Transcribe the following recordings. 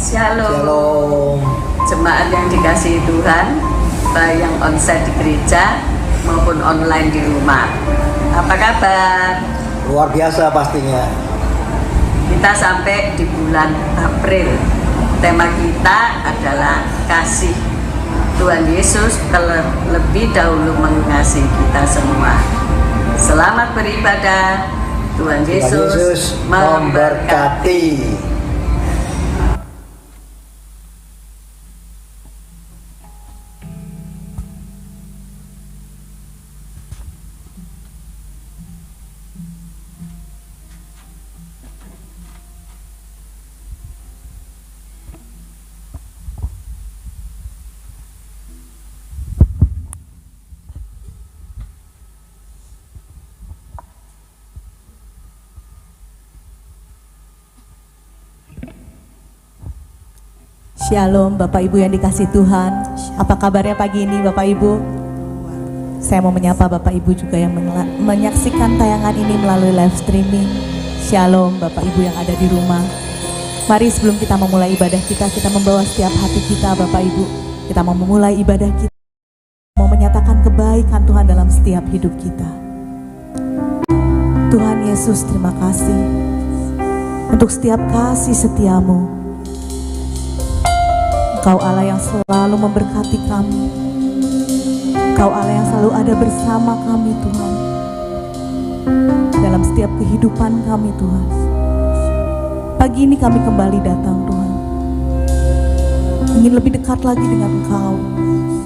Shalom. Jemaat yang dikasihi Tuhan, baik yang onsite di gereja maupun online di rumah. Apa kabar? Luar biasa pastinya. Kita sampai di bulan April. Tema kita adalah kasih. Tuhan Yesus terlebih dahulu mengasihi kita semua. Selamat beribadah. Tuhan Yesus memberkati. Shalom Bapak Ibu yang dikasihi Tuhan. Apa kabarnya pagi ini Bapak Ibu? Saya mau menyapa Bapak Ibu juga yang menyaksikan tayangan ini melalui live streaming. Shalom Bapak Ibu yang ada di rumah. Mari sebelum kita memulai ibadah kita membawa setiap hati kita Bapak Ibu. Kita mau memulai ibadah kita, mau menyatakan kebaikan Tuhan dalam setiap hidup kita. Tuhan Yesus, terima kasih untuk setiap kasih setiamu. Engkau Allah yang selalu memberkati kami. Engkau Allah yang selalu ada bersama kami Tuhan, dalam setiap kehidupan kami Tuhan. Pagi ini kami kembali datang Tuhan, ingin lebih dekat lagi dengan Engkau,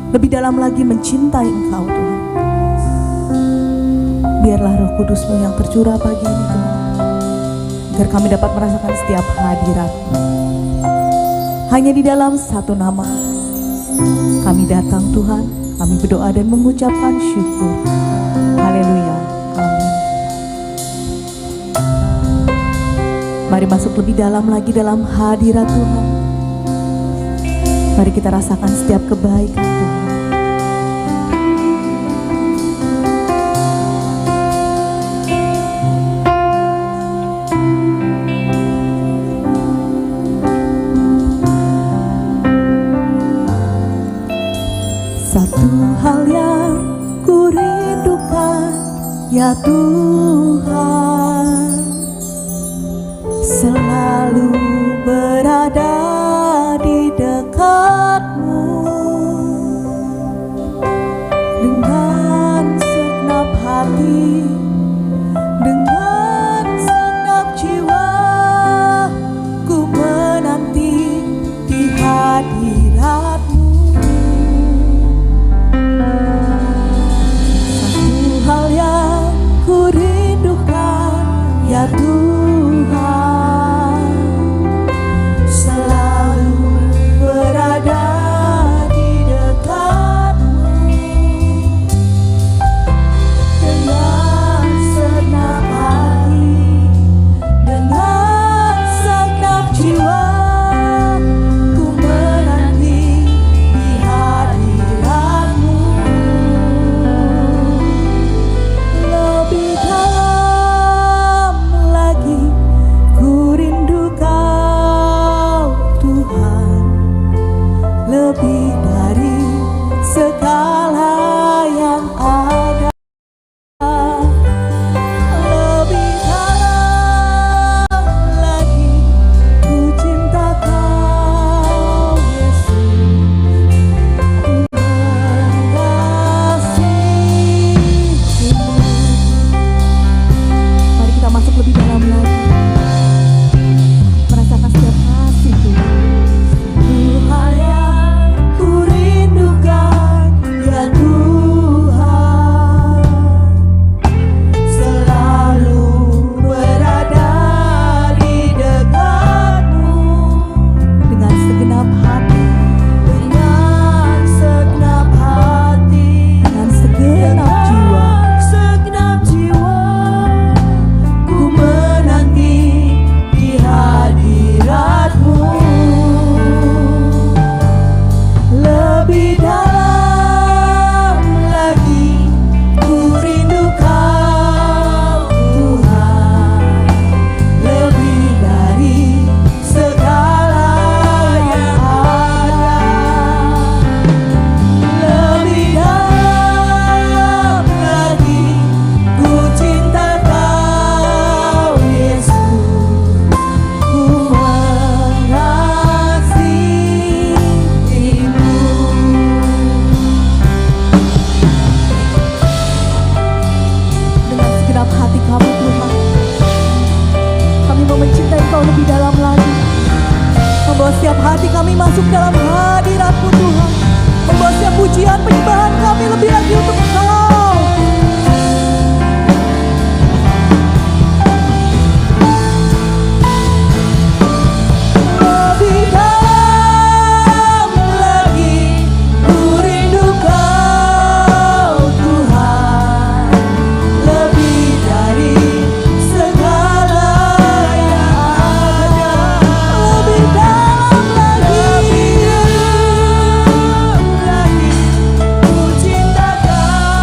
lebih dalam lagi mencintai Engkau Tuhan. Biarlah Roh Kudus-Mu yang tercurah pagi ini Tuhan, agar kami dapat merasakan setiap hadirat-Mu. Hanya di dalam satu nama kami datang Tuhan, kami berdoa dan mengucapkan syukur. Haleluya, amin. Mari masuk lebih dalam lagi dalam hadirat Tuhan. Mari kita rasakan setiap kebaikan Tuhan. Satu hal yang ku rindukan ya Tuhan, selalu berada di dekat-Mu dengan segenap hati, dengan segenap jiwa, ku menanti di hadirat-Mu. Hal yang ku rindukan ya Tuhan, setiap hati kami masuk dalam hadirat-Mu Tuhan. Membawa setiap pujian penyembahan kami lebih lagi untuk Engkau. Lebih dalam lagi ku rindu Kau Tuhan, lebih dari segala yang ada. Lebih dalam lagi ku cinta Kau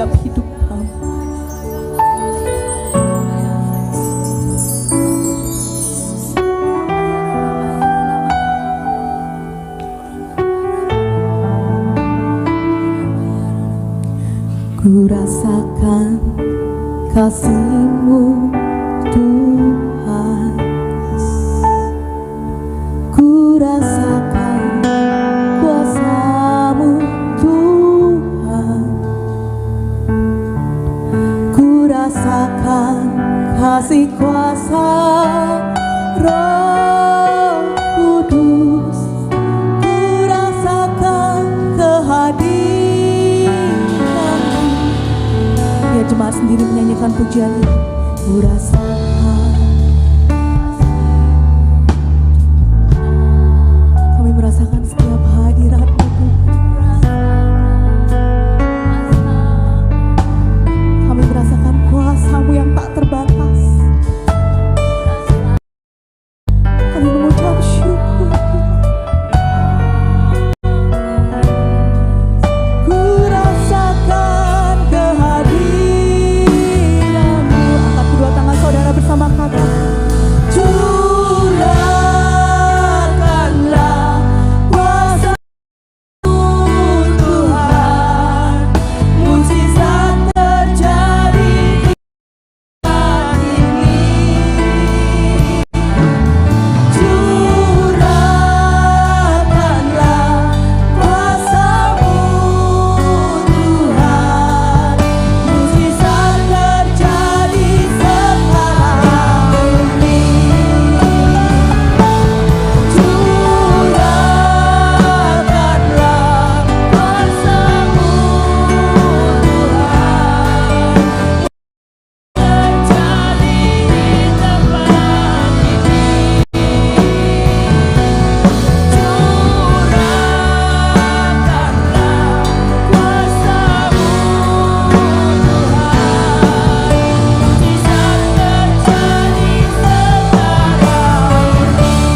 setiap hidup kami. Ku rasakan kasih-Mu Tuhan, ku rasakan kuasa-Mu Tuhan, ku rasakan kasih kuasa Roh Kudus, ku rasakan kehadiran-Mu. Ya, jemaat sendiri menyanyikan pujian ini. Ku rasakan, kami merasakan setiap hadirat-Mu Tuhan. Kami merasakan kuasa-Mu yang tak terbatas. Kami mengucap syukur. Ku rasakan kehadiran-Mu. Angkat kedua tangan saudara bersama kata, curahkanlah kuasa-Mu Tuhan, mukjizat terjadi di saat ini. Curahkanlah kuasa-Mu Tuhan, mukjizat terjadi sekarang ini. Curahkanlah kuasa-Mu Tuhan, terjadi di tempat ini.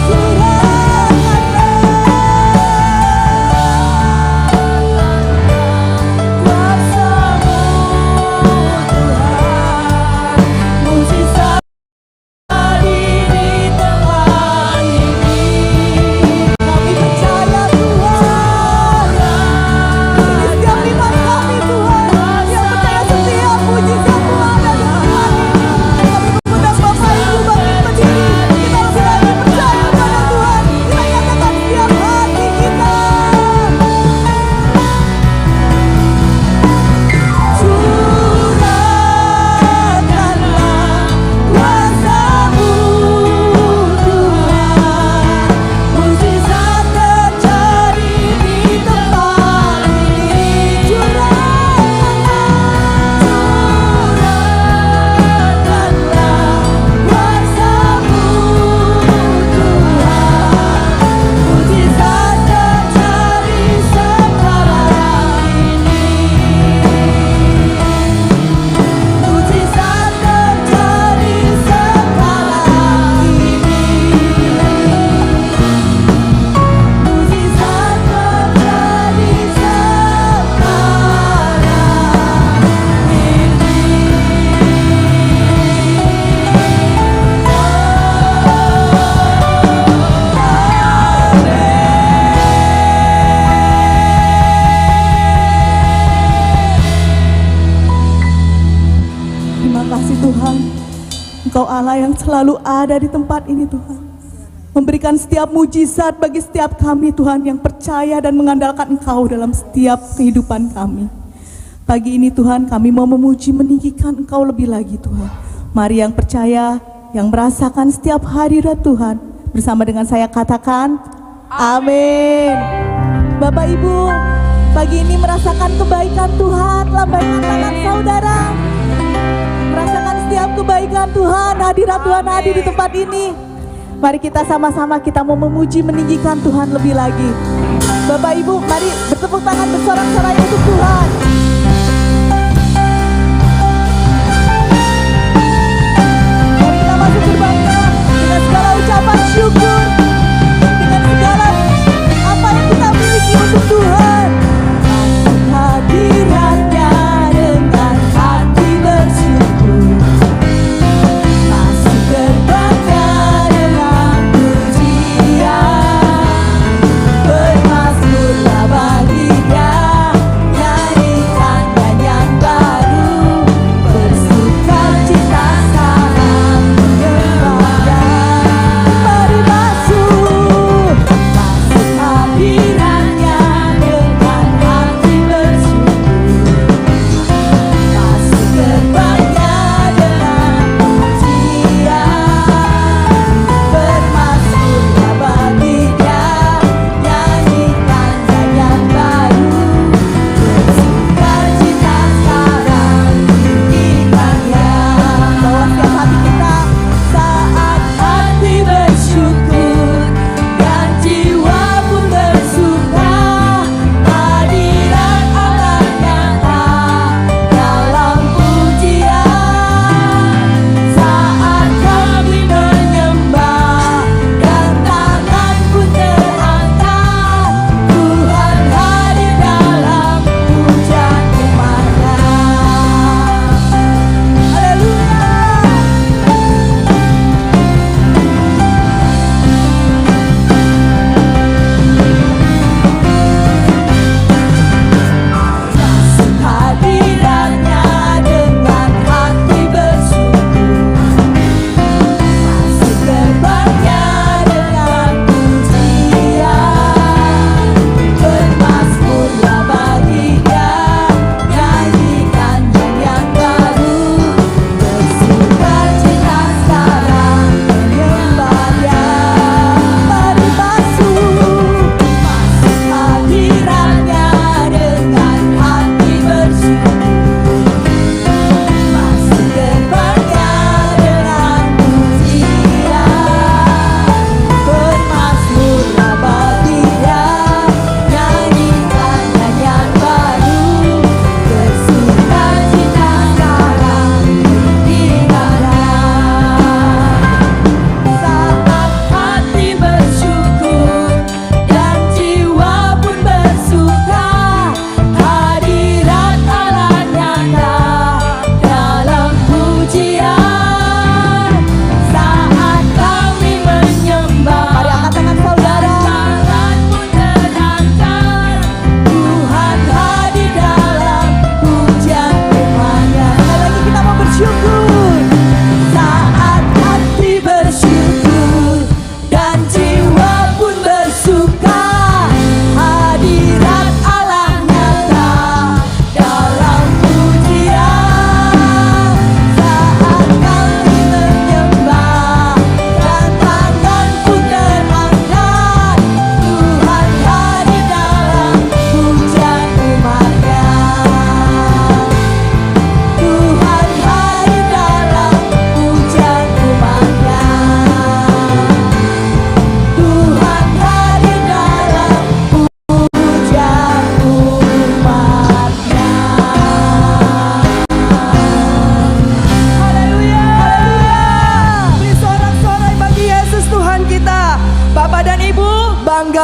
Curahkanlah kuasa-Mu Tuhan, mukjizat terjadi sekarang ini. Kami percaya Tuhan, ini setiap iman kami Tuhan, yang percaya setiap mujizat-Mu ada di tempat ini. Kami mengundang Bapak Ibu bangkit berdiri, kita lagi percaya pada Tuhan, kita nyatakan setiap hati kita. Curahkanlah kuasa-Mu Tuhan, mukjizat terjadi di tempat ini. Curahkanlah kuasa-Mu Tuhan, mukjizat terjadi sekarang ini. Mukjizat terjadi sekarang ini. Mukjizat terjadi Terima kasih Tuhan, Engkau Allah yang selalu ada di tempat ini Tuhan, memberikan setiap mujizat bagi setiap kami Tuhan yang percaya dan mengandalkan Engkau dalam setiap kehidupan kami. Pagi ini Tuhan, kami mau memuji meninggikan Engkau lebih lagi Tuhan. Mari yang percaya, yang merasakan setiap hadirat Tuhan, bersama dengan saya katakan amin. Bapak Ibu, pagi ini merasakan kebaikan Tuhan, lambaikan tangan saudara. Merasakan setiap kebaikan Tuhan, hadirat Tuhan hadir di tempat ini. Mari kita sama-sama kita mau memuji meninggikan Tuhan lebih lagi. Bapak Ibu, mari bertepuk tangan bersorak-sorai untuk Tuhan. Mari kita masuk berbangga dengan segala ucapan syukur, dengan segala apa yang kita miliki untuk Tuhan. Hadiratnya dengan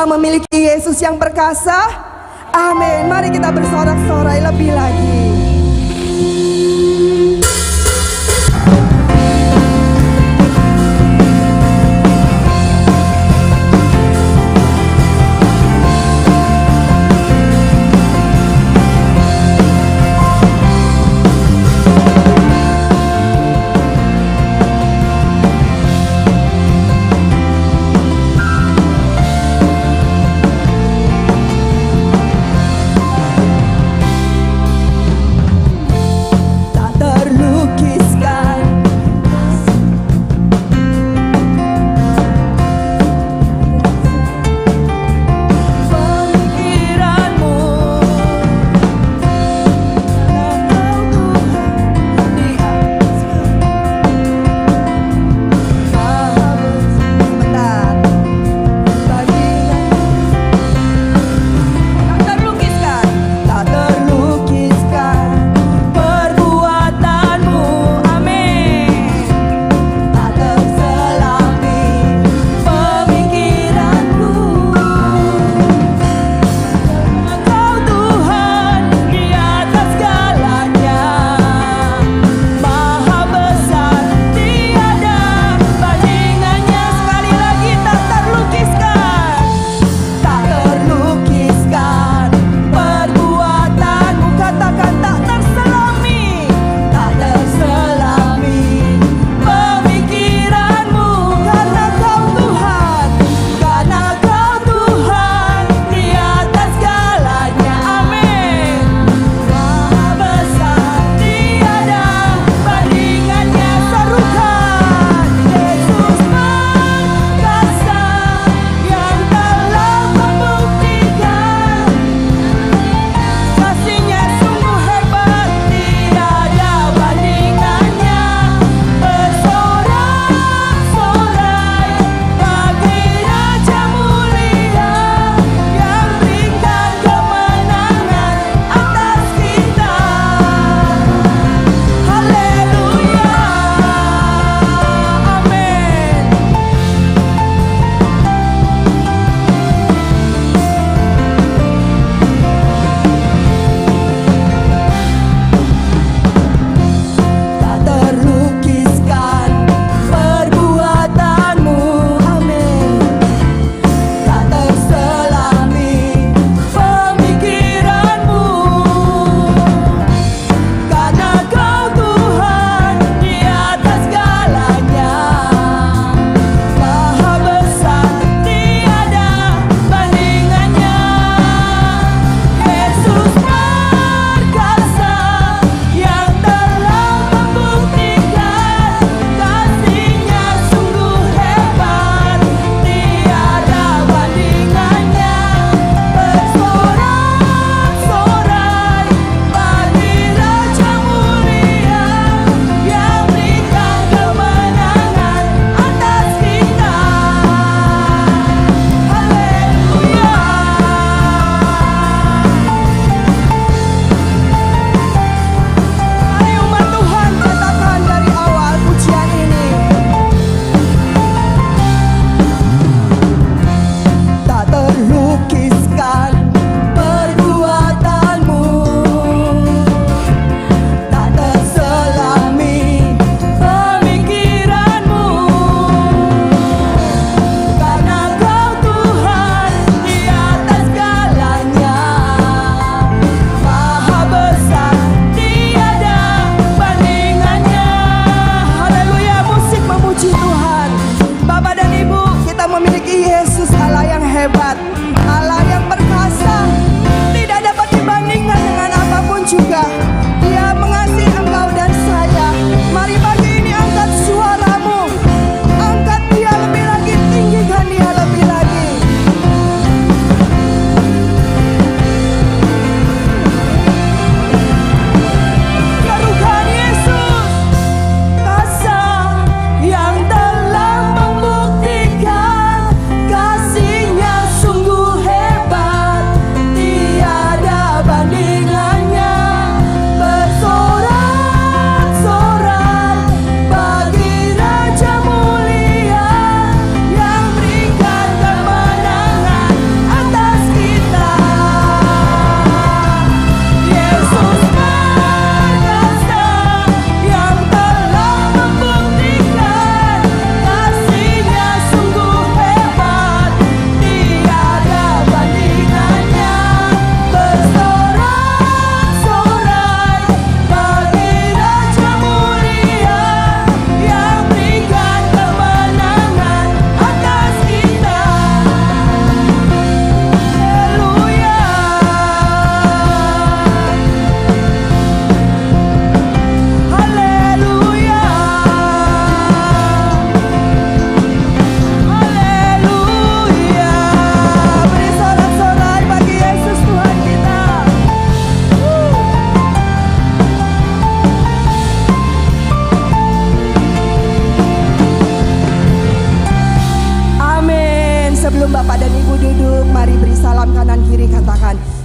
kita memiliki Yesus yang perkasa. Amin. Mari kita bersorak-sorai lebih lagi.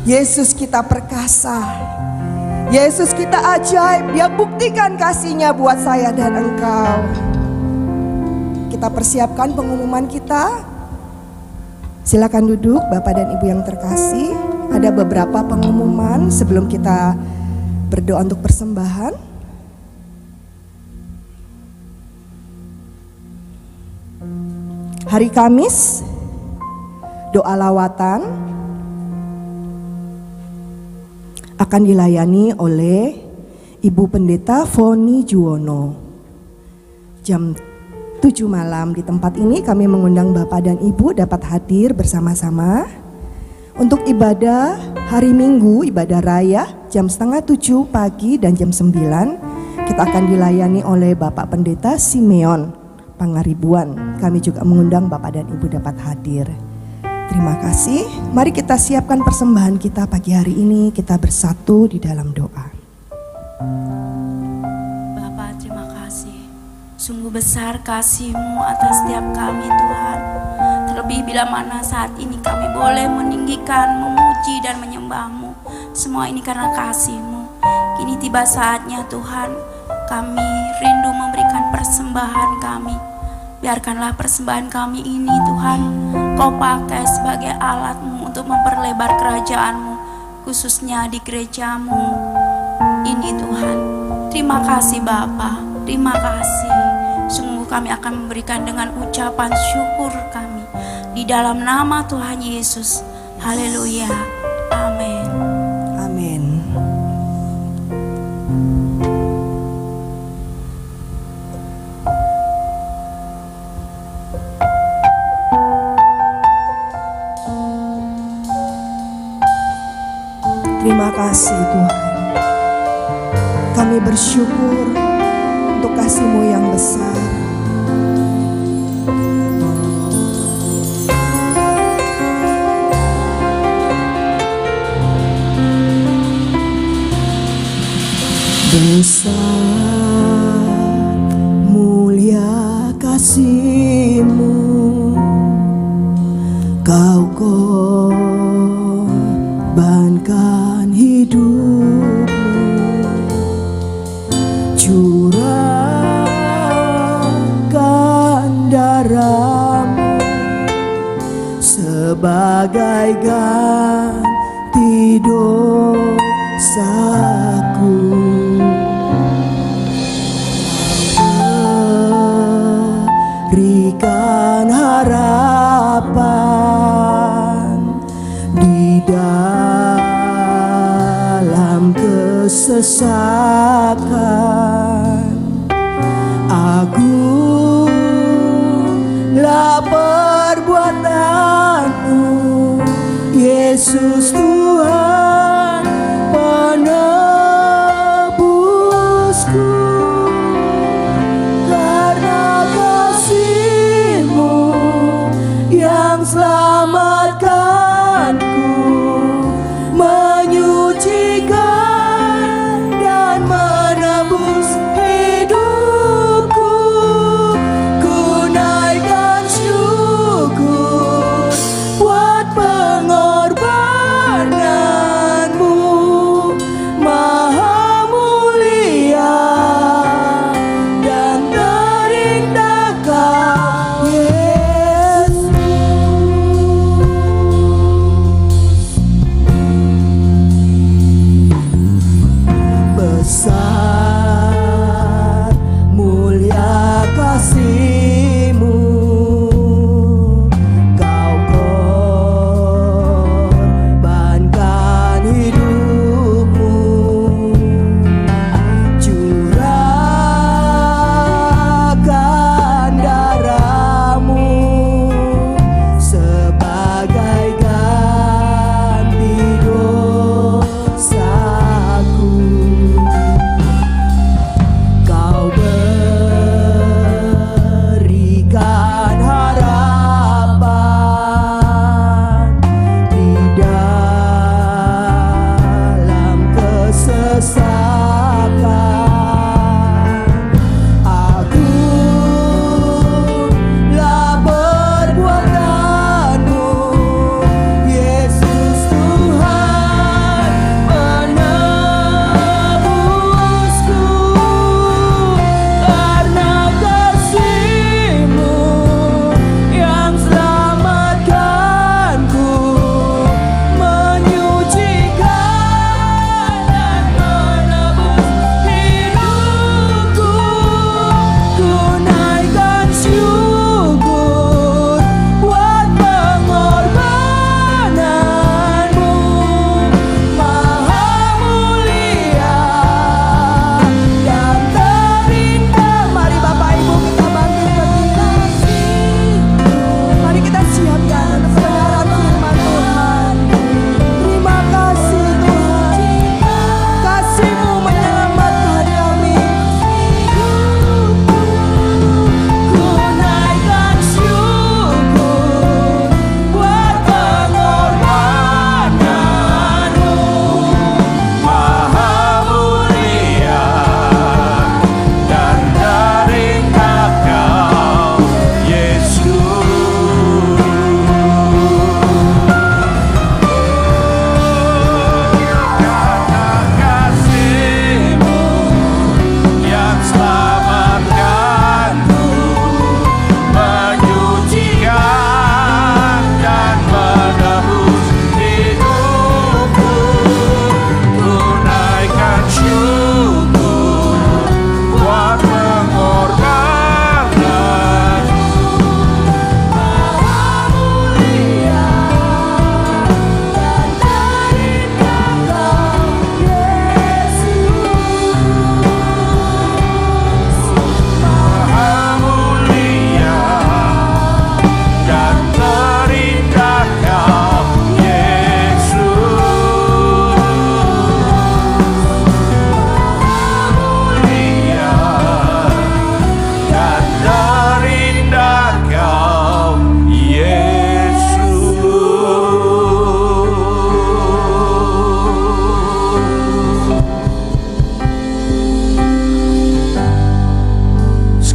Yesus kita perkasa. Yesus kita ajaib. Dia buktikan kasih-Nya buat saya dan engkau. Kita persiapkan pengumuman kita. Silakan duduk Bapak dan Ibu yang terkasih. Ada beberapa pengumuman sebelum kita berdoa untuk persembahan. Hari Kamis, doa lawatan akan dilayani oleh Ibu Pendeta Foni Juwono. Jam 7 malam di tempat ini kami mengundang Bapak dan Ibu dapat hadir bersama-sama untuk ibadah hari Minggu, ibadah raya jam 6:30 pagi dan jam 9 kita akan dilayani oleh Bapak Pendeta Simeon Pangaribuan. Kami juga mengundang Bapak dan Ibu dapat hadir. Terima kasih. Mari kita siapkan persembahan kita pagi hari ini. Kita bersatu di dalam doa. Bapa, terima kasih. Sungguh besar kasih-Mu atas setiap kami Tuhan. Terlebih bila mana saat ini kami boleh meninggikan, memuji dan menyembah-Mu. Semua ini karena kasih-Mu. Kini tiba saatnya Tuhan, kami rindu memberikan persembahan kami. Biarkanlah persembahan kami ini Tuhan, Kau pakai sebagai alat-Mu untuk memperlebar kerajaan-Mu, khususnya di gereja-Mu ini Tuhan. Terima kasih Bapa, terima kasih. Sungguh kami akan memberikan dengan ucapan syukur kami di dalam nama Tuhan Yesus. Haleluya, amin. Amin. Terima kasih Tuhan. Kami bersyukur untuk kasih-Mu yang besar. Besar mulia kasih-Mu, Kau korbankan hidup-Mu, curahkan darah-Mu sebagai ganti dosaku. Berikan harapan di dalam kesesakan. Agunglah perbuatan-Mu, Yesus Tuhan penebusku. Karena kasih-Mu yang selamatkanku, menyucikan dan menebusku.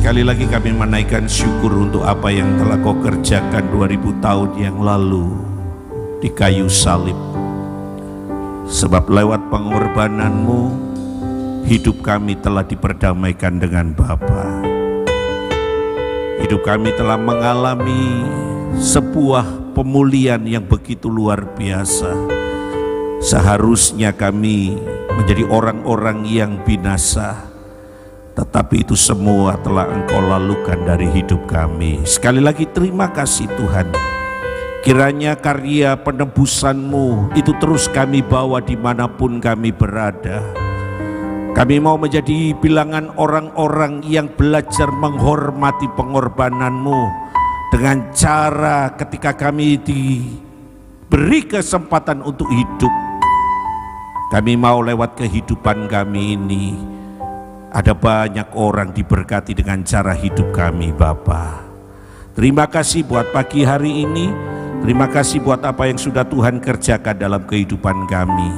sekali lagi kami menaikkan syukur untuk apa yang telah kau kerjakan 2000 tahun yang lalu di kayu salib. Sebab lewat pengorbananmu, hidup kami telah diperdamaikan dengan Bapa. Hidup kami telah mengalami sebuah pemulihan yang begitu luar biasa. Seharusnya kami menjadi orang-orang yang binasa, tetapi itu semua telah Engkau lalukan dari hidup kami. Sekali lagi terima kasih Tuhan. Kiranya karya penebusan-Mu itu terus kami bawa dimanapun kami berada. Kami mau menjadi bilangan orang-orang yang belajar menghormati pengorbanan-Mu dengan cara ketika kami diberi kesempatan untuk hidup. Kami mau lewat kehidupan kami ini, ada banyak orang diberkati dengan cara hidup kami, Bapa. Terima kasih buat pagi hari ini. Terima kasih buat apa yang sudah Tuhan kerjakan dalam kehidupan kami.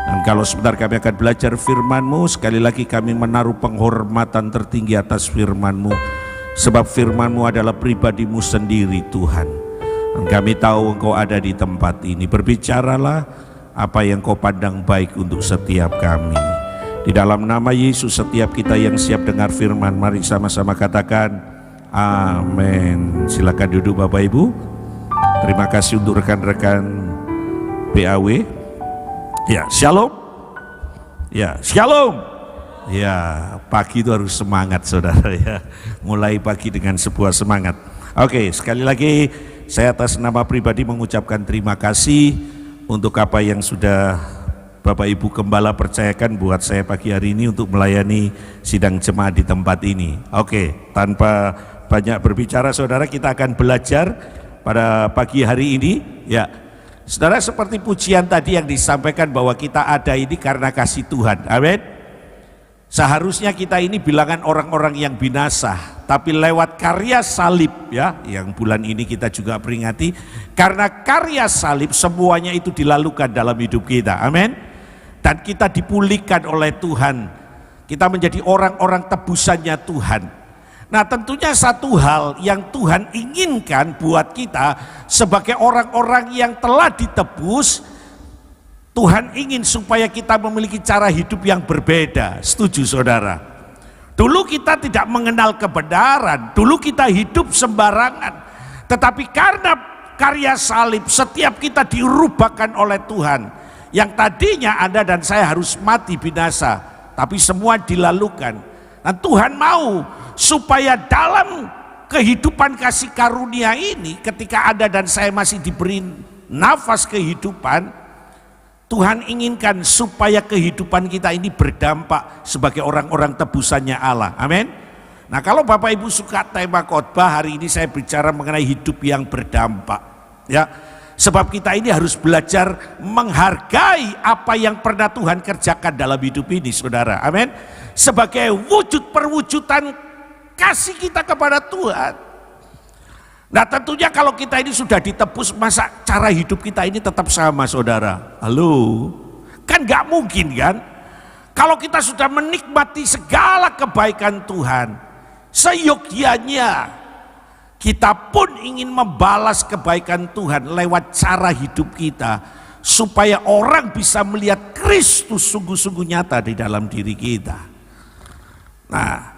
Dan kalau sebentar kami akan belajar firman-Mu, sekali lagi kami menaruh penghormatan tertinggi atas firman-Mu. Sebab firman-Mu adalah pribadi-Mu sendiri Tuhan. Dan kami tahu Engkau ada di tempat ini. Berbicaralah apa yang Kau pandang baik untuk setiap kami. Di dalam nama Yesus, setiap kita yang siap dengar firman, mari sama-sama katakan amin. Silakan duduk Bapak Ibu. Terima kasih untuk rekan-rekan PAW. Ya, shalom. Ya, shalom. Ya, pagi itu harus semangat saudara ya. Mulai pagi dengan sebuah semangat. Oke, sekali lagi saya atas nama pribadi mengucapkan terima kasih untuk apa yang sudah Bapak Ibu Gembala percayakan buat saya pagi hari ini untuk melayani sidang jemaat di tempat ini. Oke, tanpa banyak berbicara saudara, kita akan belajar pada pagi hari ini ya. Saudara, seperti pujian tadi yang disampaikan bahwa kita ada ini karena kasih Tuhan. Amin. Seharusnya kita ini bilangan orang-orang yang binasa, tapi lewat karya salib ya, yang bulan ini kita juga peringati, karena karya salib semuanya itu dilalukan dalam hidup kita. Amin. Dan kita dipulihkan oleh Tuhan. Kita menjadi orang-orang tebusannya Tuhan. Nah, tentunya satu hal yang Tuhan inginkan buat kita sebagai orang-orang yang telah ditebus, Tuhan ingin supaya kita memiliki cara hidup yang berbeda. Setuju saudara? Dulu kita tidak mengenal kebenaran, dulu kita hidup sembarangan. Tetapi karena karya salib, setiap kita dirubahkan oleh Tuhan. Yang tadinya Anda dan saya harus mati binasa, tapi semua dilalukan. Dan Tuhan mau supaya dalam kehidupan kasih karunia ini, ketika Anda dan saya masih diberi nafas kehidupan, Tuhan inginkan supaya kehidupan kita ini berdampak sebagai orang-orang tebusannya Allah. Amin. Nah, kalau Bapak Ibu suka tema khotbah hari ini, saya bicara mengenai hidup yang berdampak ya. Sebab kita ini harus belajar menghargai apa yang pernah Tuhan kerjakan dalam hidup ini saudara. Amin. Sebagai wujud perwujudan kasih kita kepada Tuhan. Nah, tentunya kalau kita ini sudah ditebus, masa cara hidup kita ini tetap sama saudara? Halo, kan gak mungkin kan? Kalau kita sudah menikmati segala kebaikan Tuhan, seyogyanya kita pun ingin membalas kebaikan Tuhan lewat cara hidup kita, supaya orang bisa melihat Kristus sungguh-sungguh nyata di dalam diri kita. Nah,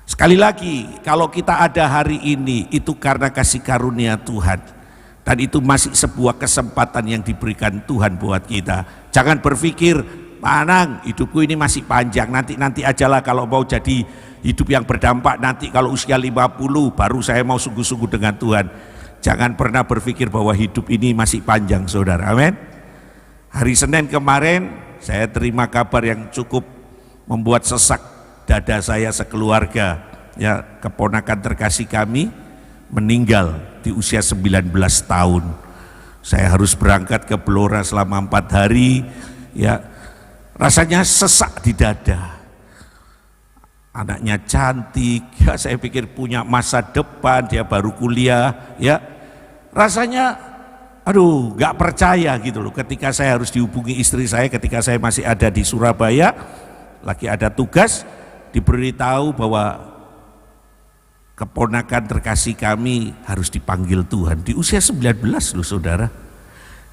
sekali lagi, kalau kita ada hari ini itu karena kasih karunia Tuhan. Dan itu masih sebuah kesempatan yang diberikan Tuhan buat kita. Jangan berpikir, Manang, hidupku ini masih panjang, nanti ajalah kalau mau jadi hidup yang berdampak, nanti kalau usia 50 baru saya mau sungguh-sungguh dengan Tuhan. Jangan pernah berpikir bahwa hidup ini masih panjang saudara. Amin. Hari Senin kemarin saya terima kabar yang cukup membuat sesak dada saya sekeluarga ya. Keponakan terkasih kami meninggal di usia 19 tahun. Saya harus berangkat ke Blora selama 4 hari ya. Rasanya sesak di dada. Anaknya cantik ya, saya pikir punya masa depan, dia baru kuliah ya. Rasanya aduh gak percaya gitu loh, ketika saya harus dihubungi istri saya ketika saya masih ada di Surabaya, lagi ada tugas, diberitahu bahwa keponakan terkasih kami harus dipanggil Tuhan di usia 19 loh saudara.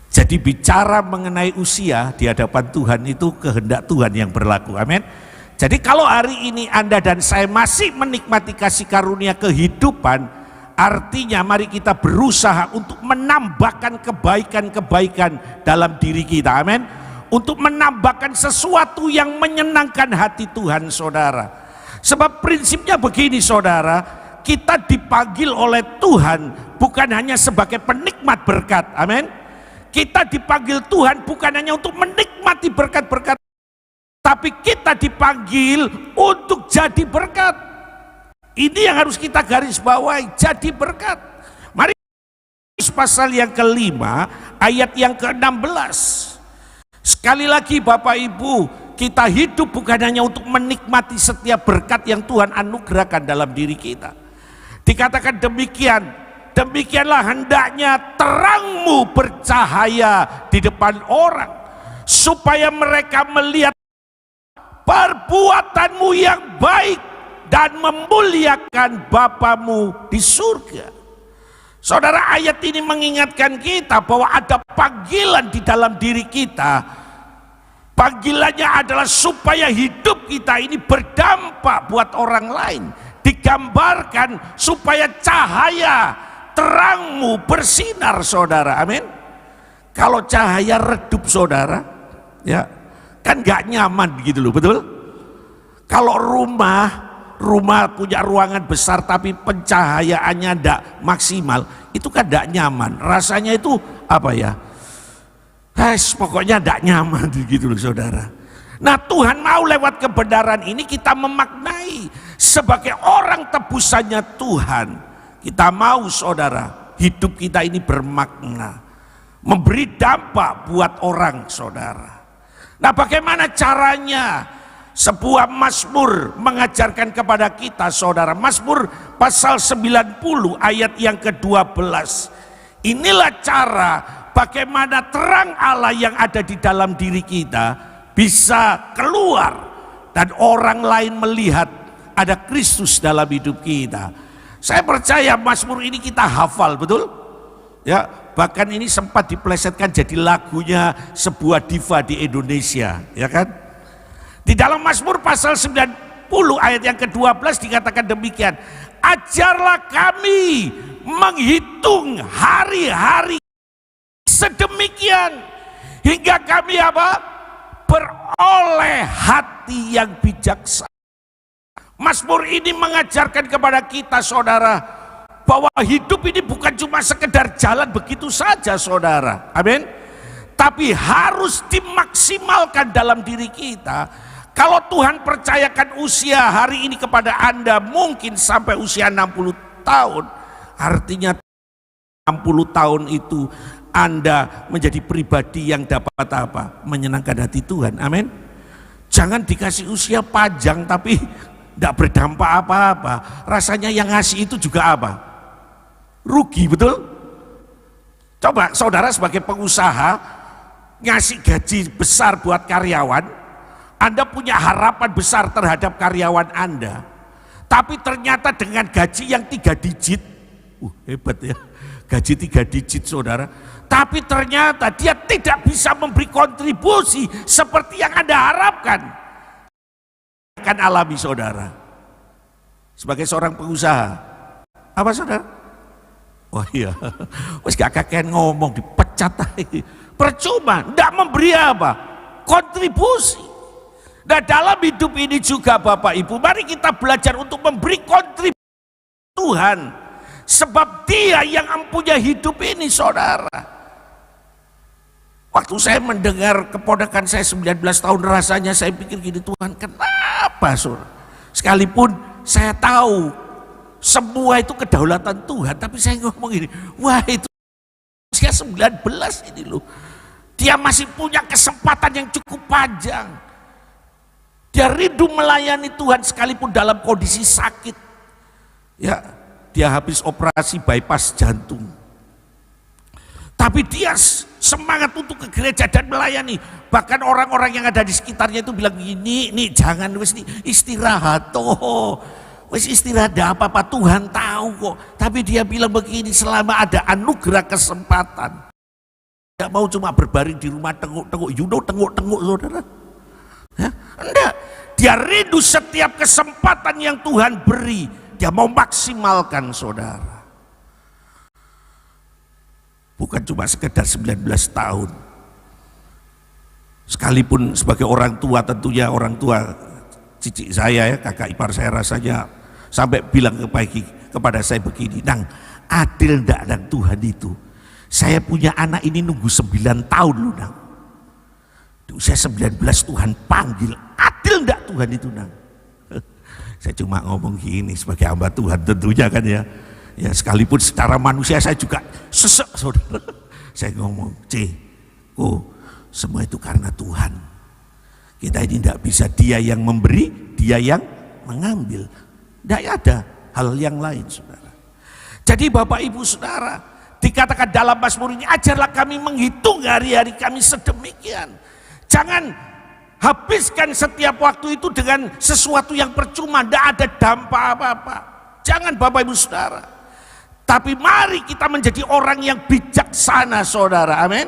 Jadi bicara mengenai usia di hadapan Tuhan itu kehendak Tuhan yang berlaku, amin. Jadi kalau hari ini Anda dan saya masih menikmati kasih karunia kehidupan, artinya mari kita berusaha untuk menambahkan kebaikan-kebaikan dalam diri kita, amin. Untuk menambahkan sesuatu yang menyenangkan hati Tuhan saudara. Sebab prinsipnya begini saudara, kita dipanggil oleh Tuhan bukan hanya sebagai penikmat berkat, amin. Kita dipanggil Tuhan bukan hanya untuk menikmati berkat-berkat, tapi kita dipanggil untuk jadi berkat. Ini yang harus kita garis bawahi, jadi berkat. Mari pasal yang kelima ayat yang ke-16. Sekali lagi Bapak Ibu, kita hidup bukan hanya untuk menikmati setiap berkat yang Tuhan anugerahkan dalam diri kita. Dikatakan demikian, demikianlah hendaknya terangmu bercahaya di depan orang, supaya mereka melihat perbuatanmu yang baik dan memuliakan Bapamu di surga. Saudara, ayat ini mengingatkan kita bahwa ada panggilan di dalam diri kita. Panggilannya adalah supaya hidup kita ini berdampak buat orang lain. Digambarkan supaya cahaya terangmu bersinar saudara, amin. Kalau cahaya redup saudara, ya kan gak nyaman gitu loh, betul? Kalau rumah punya ruangan besar tapi pencahayaannya tidak maksimal, itu kan tidak nyaman. Rasanya itu apa ya? Pokoknya tidak nyaman gitu loh saudara. Nah Tuhan mau lewat kebenaran ini kita memaknai sebagai orang tebusannya Tuhan. Kita mau saudara, hidup kita ini bermakna, memberi dampak buat orang saudara. Nah bagaimana caranya? Sebuah Mazmur mengajarkan kepada kita saudara. Mazmur pasal 90 ayat yang ke-12. Inilah cara bagaimana terang Allah yang ada di dalam diri kita bisa keluar dan orang lain melihat ada Kristus dalam hidup kita. Saya percaya Mazmur ini kita hafal, betul? Ya, bahkan ini sempat diplesetkan jadi lagunya sebuah diva di Indonesia, ya kan? Di dalam Mazmur pasal 90 ayat yang ke-12 dikatakan demikian. Ajarlah kami menghitung hari-hari sedemikian hingga kami apa? Beroleh hati yang bijaksana. Mazmur ini mengajarkan kepada kita saudara bahwa hidup ini bukan cuma sekedar jalan begitu saja saudara, amin. Tapi harus dimaksimalkan dalam diri kita. Kalau Tuhan percayakan usia hari ini kepada Anda mungkin sampai usia 60 tahun, artinya 60 tahun itu Anda menjadi pribadi yang dapat apa? Menyenangkan hati Tuhan, amin. Jangan dikasih usia panjang tapi tidak berdampak apa-apa. Rasanya yang ngasih itu juga apa? Rugi, betul? Coba saudara sebagai pengusaha ngasih gaji besar buat karyawan, Anda punya harapan besar terhadap karyawan Anda, tapi ternyata dengan gaji yang 3 digit, hebat ya, gaji 3 digit saudara, tapi ternyata dia tidak bisa memberi kontribusi seperti yang Anda harapkan. Akan alami saudara, sebagai seorang pengusaha, apa saudara? Oh iya, wes gak kakek ngomong dipecat aja, percuma, tidak memberi apa? Kontribusi. Nah dalam hidup ini juga Bapak Ibu, mari kita belajar untuk memberi kontribusi Tuhan. Sebab Dia yang mempunyai hidup ini saudara. Waktu saya mendengar keponakan saya 19 tahun, rasanya saya pikir gini, Tuhan kenapa saudara? Sekalipun saya tahu semua itu kedaulatan Tuhan, tapi saya ngomong gini, wah itu usia 19 ini loh. Dia masih punya kesempatan yang cukup panjang. Dia rindu melayani Tuhan sekalipun dalam kondisi sakit. Ya, dia habis operasi bypass jantung. Tapi dia semangat untuk ke gereja dan melayani. Bahkan orang-orang yang ada di sekitarnya itu bilang gini, nih jangan wis istirahat toh. Wis istirahat, ada apa-apa Tuhan tahu kok. Tapi dia bilang begini, selama ada anugerah kesempatan, tidak mau cuma berbaring di rumah tenguk-tenguk, tenguk-tenguk saudara. Ya, enggak. Dia rindu setiap kesempatan yang Tuhan beri, dia mau maksimalkan saudara. Bukan cuma sekedar 19 tahun. Sekalipun sebagai orang tua, tentunya orang tua cici saya ya, kakak ipar saya rasanya sampai bilang kepada saya begini, Nang, adil ndak Nang Tuhan itu? Saya punya anak ini nunggu 9 tahun loh Nang. Di usia 19 Tuhan panggil, adil ndak Tuhan itu Nang? Saya cuma ngomong gini sebagai hamba Tuhan tentunya kan ya. Ya sekalipun secara manusia saya juga sesek saudara. Saya ngomong, semua itu karena Tuhan. Kita ini tidak bisa, dia yang memberi, dia yang mengambil. Tidak ada hal yang lain saudara. Jadi Bapak Ibu Saudara, dikatakan dalam Mazmur ini, ajarlah kami menghitung hari-hari kami sedemikian. Jangan habiskan setiap waktu itu dengan sesuatu yang percuma, tidak ada dampak apa-apa. Jangan Bapak Ibu Saudara. Tapi mari kita menjadi orang yang bijaksana saudara, amin.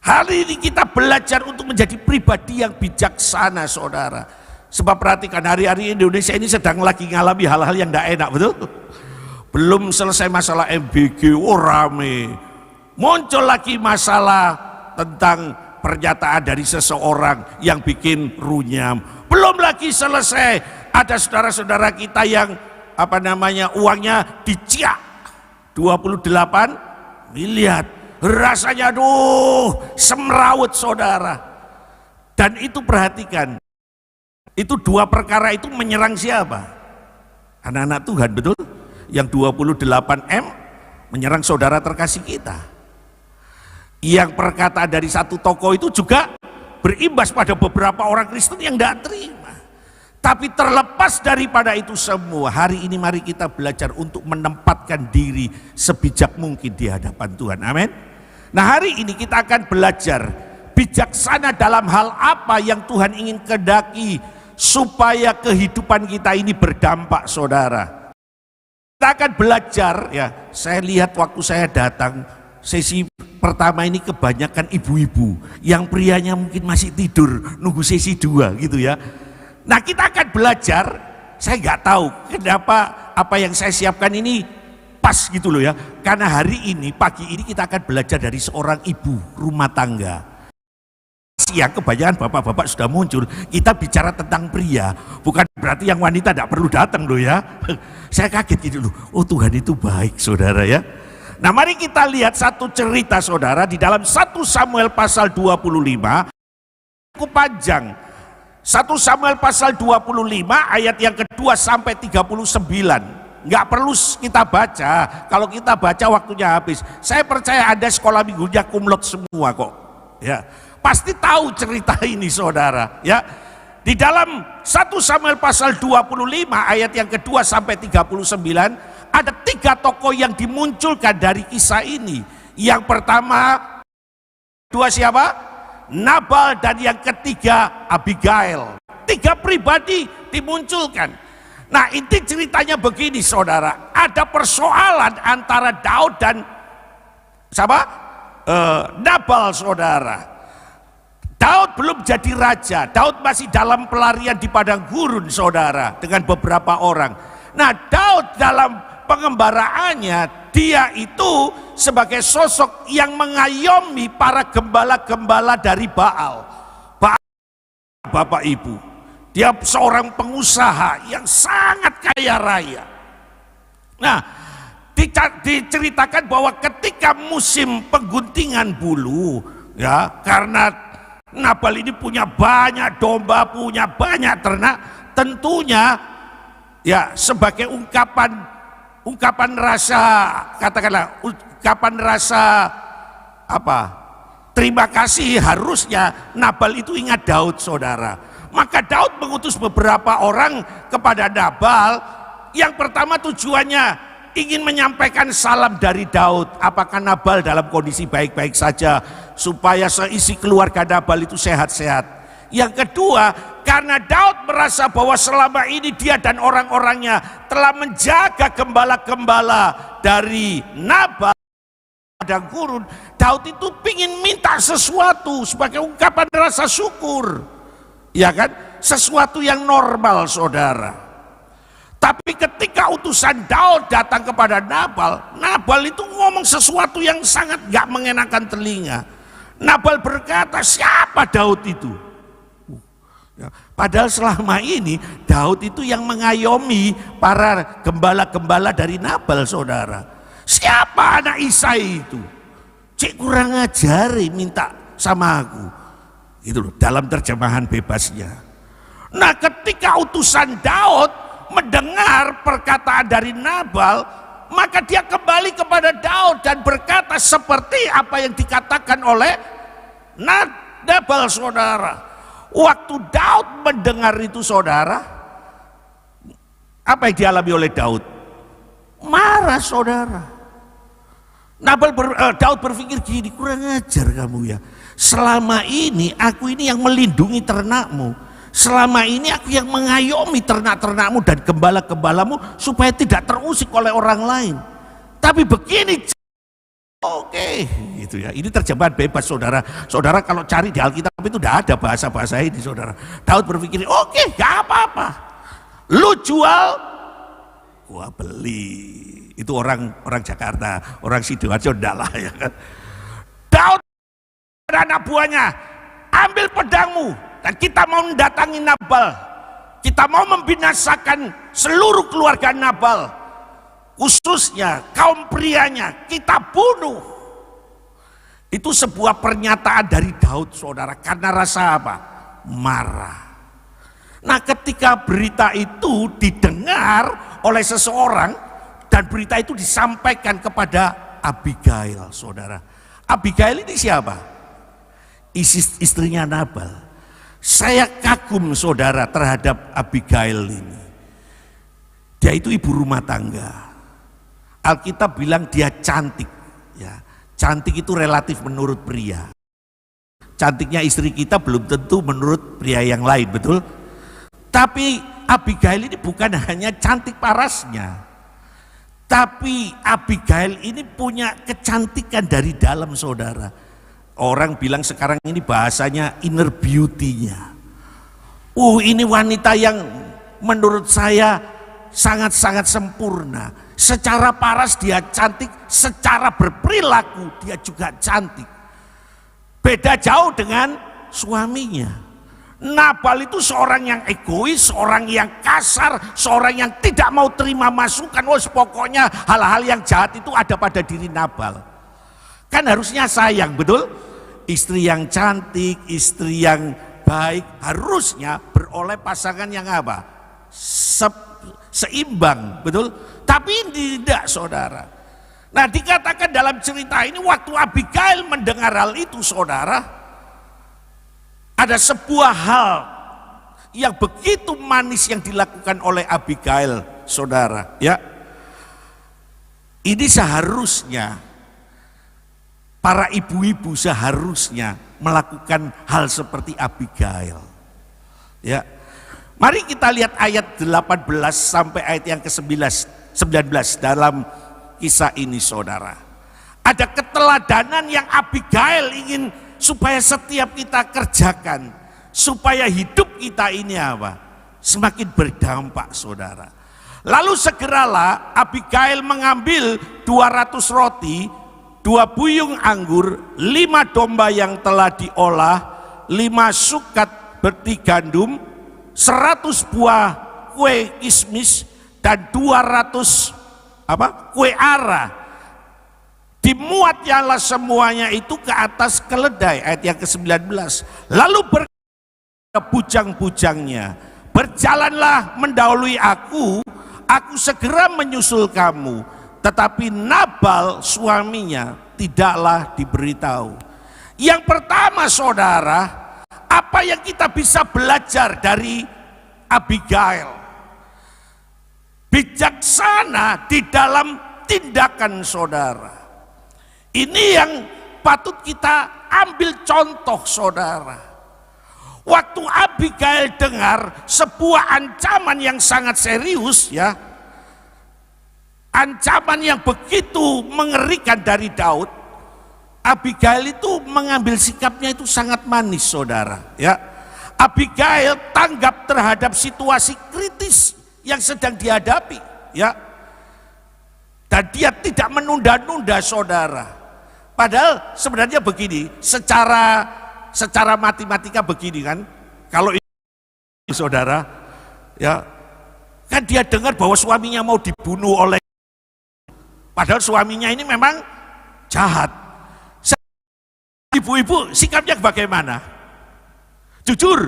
Hari ini kita belajar untuk menjadi pribadi yang bijaksana saudara. Sebab perhatikan, hari-hari Indonesia ini sedang lagi ngalami hal-hal yang tidak enak, betul? Belum selesai masalah MBG, rame. Muncul lagi masalah tentang pernyataan dari seseorang yang bikin runyam. Belum lagi selesai, ada saudara-saudara kita yang uangnya diciak 28 miliar. Rasanya semrawut saudara. Dan itu perhatikan, itu dua perkara itu menyerang siapa? Anak-anak Tuhan, betul? Yang 28M menyerang saudara terkasih kita. Yang perkataan dari satu tokoh itu juga berimbas pada beberapa orang Kristen yang tidak terima. Tapi terlepas daripada itu semua, hari ini mari kita belajar untuk menempatkan diri sebijak mungkin di hadapan Tuhan, amin. Nah hari ini kita akan belajar bijaksana dalam hal apa yang Tuhan ingin kehendaki supaya kehidupan kita ini berdampak saudara. Kita akan belajar ya, saya lihat waktu saya datang sesi pertama ini kebanyakan ibu-ibu yang prianya mungkin masih tidur nunggu sesi 2 gitu ya. Nah kita akan belajar, saya nggak tahu kenapa apa yang saya siapkan ini pas gitu loh ya. Karena hari ini, pagi ini kita akan belajar dari seorang ibu rumah tangga. Siang kebanyakan bapak-bapak sudah muncul, kita bicara tentang pria. Bukan berarti yang wanita tidak perlu datang loh ya. Saya kaget gitu loh, oh Tuhan itu baik saudara ya. Nah mari kita lihat satu cerita saudara di dalam 1 Samuel pasal 25. Cukup panjang. 1 Samuel pasal 25 ayat yang kedua sampai 39. Nggak perlu kita baca, kalau kita baca waktunya habis. Saya percaya Anda sekolah minggunya kumlot semua kok. Ya, pasti tahu cerita ini saudara. Ya, di dalam 1 Samuel pasal 25 ayat yang kedua sampai 39 ada 3 tokoh yang dimunculkan dari kisah ini. Yang pertama, dua siapa? Nabal, dan yang ketiga Abigail. 3 pribadi dimunculkan. Nah inti ceritanya begini saudara, ada persoalan antara Daud dan Nabal saudara. Daud belum jadi raja, Daud masih dalam pelarian di padang gurun saudara dengan beberapa orang. Nah Daud dalam pengembaraannya, dia itu sebagai sosok yang mengayomi para gembala-gembala dari Baal. Bapak Ibu, dia seorang pengusaha yang sangat kaya raya. Nah, diceritakan bahwa ketika musim pengguntingan bulu, ya, karena Nabal ini punya banyak domba, punya banyak ternak, tentunya ya sebagai ungkapan rasa, katakanlah ungkapan rasa terima kasih, harusnya Nabal itu ingat Daud saudara. Maka Daud mengutus beberapa orang kepada Nabal. Yang pertama tujuannya ingin menyampaikan salam dari Daud. Apakah Nabal dalam kondisi baik-baik saja, supaya seisi keluarga Nabal itu sehat-sehat. Yang kedua, karena Daud merasa bahwa selama ini dia dan orang-orangnya telah menjaga gembala-gembala dari Nabal padang gurun, Daud itu ingin minta sesuatu sebagai ungkapan rasa syukur, ya kan? Sesuatu yang normal, saudara. Tapi ketika utusan Daud datang kepada Nabal, Nabal itu ngomong sesuatu yang sangat gak mengenakan telinga. Nabal berkata, siapa Daud itu? Padahal selama ini Daud itu yang mengayomi para gembala-gembala dari Nabal, saudara. Siapa anak Isai itu? Cik kurang ajari minta sama aku. Itu loh, dalam terjemahan bebasnya. Nah, ketika utusan Daud mendengar perkataan dari Nabal, maka dia kembali kepada Daud dan berkata seperti apa yang dikatakan oleh Nabal, saudara. Waktu Daud mendengar itu, saudara, apa yang dialami oleh Daud? Marah, saudara. Daud berpikir gini, kurang ajar kamu ya. Selama ini aku ini yang melindungi ternakmu. Selama ini aku yang mengayomi ternak-ternakmu dan gembala-gembalamu supaya tidak terusik oleh orang lain. Tapi begini, oke, gitu ya. Ini terjemahan bebas, saudara. Saudara kalau cari di Alkitab itu tidak ada bahasa-bahasa ini, saudara. Daud berpikir, oke, gak apa-apa. Lu jual, gua beli. Itu orang Jakarta, orang Sidoarjo enggak lah, ya kan. Daud dan anak buahnya, ambil pedangmu dan kita mau mendatangi Nabal. Kita mau membinasakan seluruh keluarga Nabal, khususnya kaum prianya, kita bunuh. Itu sebuah pernyataan dari Daud, saudara, karena rasa apa? Marah. Nah, ketika berita itu didengar oleh seseorang dan berita itu disampaikan kepada Abigail, saudara. Abigail ini siapa? Istrinya Nabal. Saya kagum, saudara, terhadap Abigail ini. Dia itu ibu rumah tangga. Alkitab bilang dia cantik, ya. Cantik itu relatif menurut pria. Cantiknya istri kita belum tentu menurut pria yang lain, betul? Tapi Abigail ini bukan hanya cantik parasnya, tapi Abigail ini punya kecantikan dari dalam, saudara. Orang bilang sekarang ini bahasanya inner beauty-nya. Ini wanita yang menurut saya sangat-sangat sempurna. Secara paras dia cantik, secara berperilaku dia juga cantik. Beda jauh dengan suaminya. Nabal itu seorang yang egois, seorang yang kasar, seorang yang tidak mau terima masukan. Pokoknya hal-hal yang jahat itu ada pada diri Nabal. Kan harusnya sayang, betul? Istri yang cantik, istri yang baik harusnya beroleh pasangan yang apa? Seimbang, betul? Tapi tidak, saudara. Nah, dikatakan dalam cerita ini waktu Abigail mendengar hal itu, saudara, ada sebuah hal yang begitu manis yang dilakukan oleh Abigail, saudara, ya. Ini seharusnya para ibu-ibu seharusnya melakukan hal seperti Abigail. Ya. Mari kita lihat ayat 18 sampai ayat yang ke-19 dalam kisah ini, saudara. Ada keteladanan yang Abigail ingin supaya setiap kita kerjakan, supaya hidup kita ini apa? Semakin berdampak, saudara. Lalu segeralah Abigail mengambil 200 roti, 2 buyung anggur, 5 domba yang telah diolah, 5 sukat berti gandum, 100 buah kue kismis, dan 200 kue ara. Dimuatnya semuanya itu ke atas keledai, ayat yang ke-19. Lalu berkata bujang-bujangnya, berjalanlah mendahului aku segera menyusul kamu. Tetapi Nabal suaminya tidaklah diberitahu. Yang pertama, saudara, apa yang kita bisa belajar dari Abigail? Bijaksana di dalam tindakan, saudara. Ini yang patut kita ambil contoh, saudara. Waktu Abigail dengar sebuah ancaman yang sangat serius, ya, ancaman yang begitu mengerikan dari Daud, Abigail itu mengambil sikapnya itu sangat manis, saudara. Ya, Abigail tanggap terhadap situasi kritis yang sedang dihadapi, ya, dan dia tidak menunda-nunda, saudara. Padahal sebenarnya begini, secara matematika begini kan, kalau ini, saudara, ya, kan dia dengar bahwa suaminya mau dibunuh oleh, padahal suaminya ini memang jahat. Ibu-ibu sikapnya bagaimana? Jujur,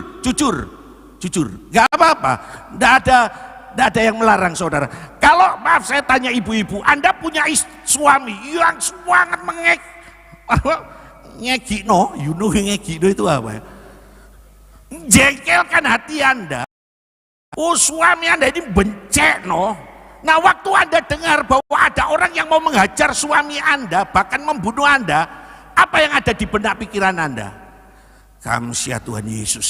nggak apa-apa, nggak ada yang melarang, saudara. Kalau maaf saya tanya ibu-ibu, Anda punya suami yang sangat ngegino, ngegino itu apa ya? Jengkelkan hati Anda. Oh, suami Anda ini bencek, no. Nah, waktu Anda dengar bahwa ada orang yang mau menghajar suami Anda, bahkan membunuh Anda, apa yang ada di benak pikiran Anda? Kamsia Tuhan Yesus.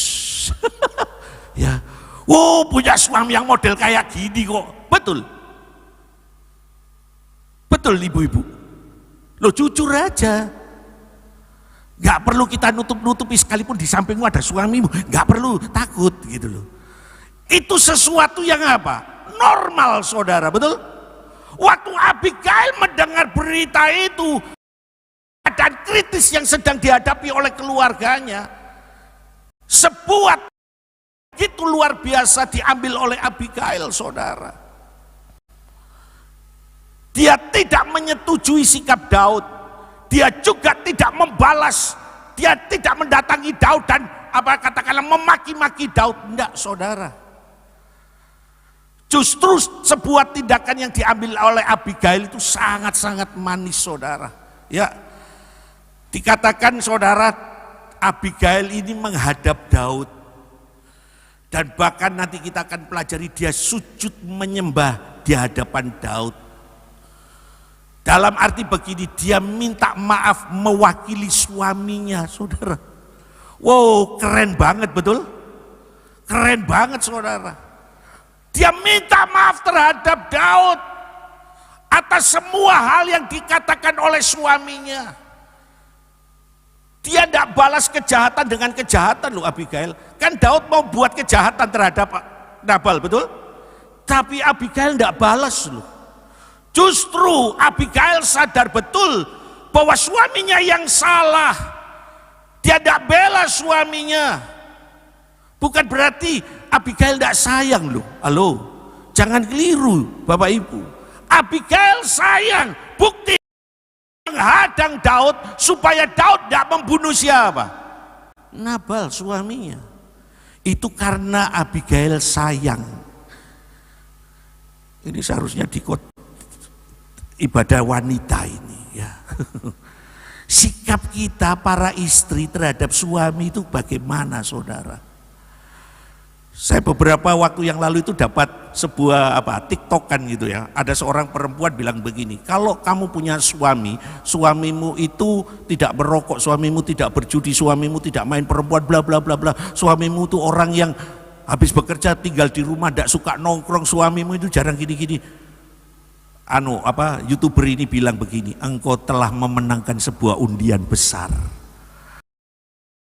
Ya, oh, punya suami yang model kayak gini kok. Betul. Betul, ibu-ibu. Lo jujur aja. Gak perlu kita nutup-nutupi, sekalipun di sampingmu ada suamimu, gak perlu takut gitu loh. Itu sesuatu yang apa? Normal, saudara, betul? Waktu Abigail mendengar berita itu, keadaan kritis yang sedang dihadapi oleh keluarganya, sebuah itu luar biasa diambil oleh Abigail, saudara. Dia tidak menyetujui sikap Daud. Dia juga tidak membalas, dia tidak mendatangi Daud dan katakanlah memaki-maki Daud. Enggak, saudara. Justru sebuah tindakan yang diambil oleh Abigail itu sangat-sangat manis, saudara. Ya, dikatakan, saudara, Abigail ini menghadap Daud, dan bahkan nanti kita akan pelajari dia sujud menyembah di hadapan Daud. Dalam arti begini, dia minta maaf mewakili suaminya, saudara. Wow, keren banget, betul? Keren banget, saudara. Dia minta maaf terhadap Daud atas semua hal yang dikatakan oleh suaminya. Dia tidak balas kejahatan dengan kejahatan loh, Abigail. Kan Daud mau buat kejahatan terhadap Nabal, betul? Tapi Abigail tidak balas loh. Justru Abigail sadar betul bahwa suaminya yang salah. Dia tidak bela suaminya. Bukan berarti Abigail tidak sayang loh. Halo, jangan keliru Bapak Ibu. Abigail sayang, bukti menghadang Daud supaya Daud tidak membunuh siapa? Nabal, suaminya. Itu karena Abigail sayang. Ini seharusnya ibadah wanita ini, ya. Sikap kita para istri terhadap suami itu bagaimana, saudara? Saya beberapa waktu yang lalu itu dapat sebuah TikTokan gitu ya. Ada seorang perempuan bilang begini, kalau kamu punya suami, suamimu itu tidak merokok, suamimu tidak berjudi, suamimu tidak main perempuan, bla bla bla bla. Suamimu itu orang yang habis bekerja tinggal di rumah, tidak suka nongkrong, suamimu itu jarang gini-gini. YouTuber ini bilang begini, engkau telah memenangkan sebuah undian besar.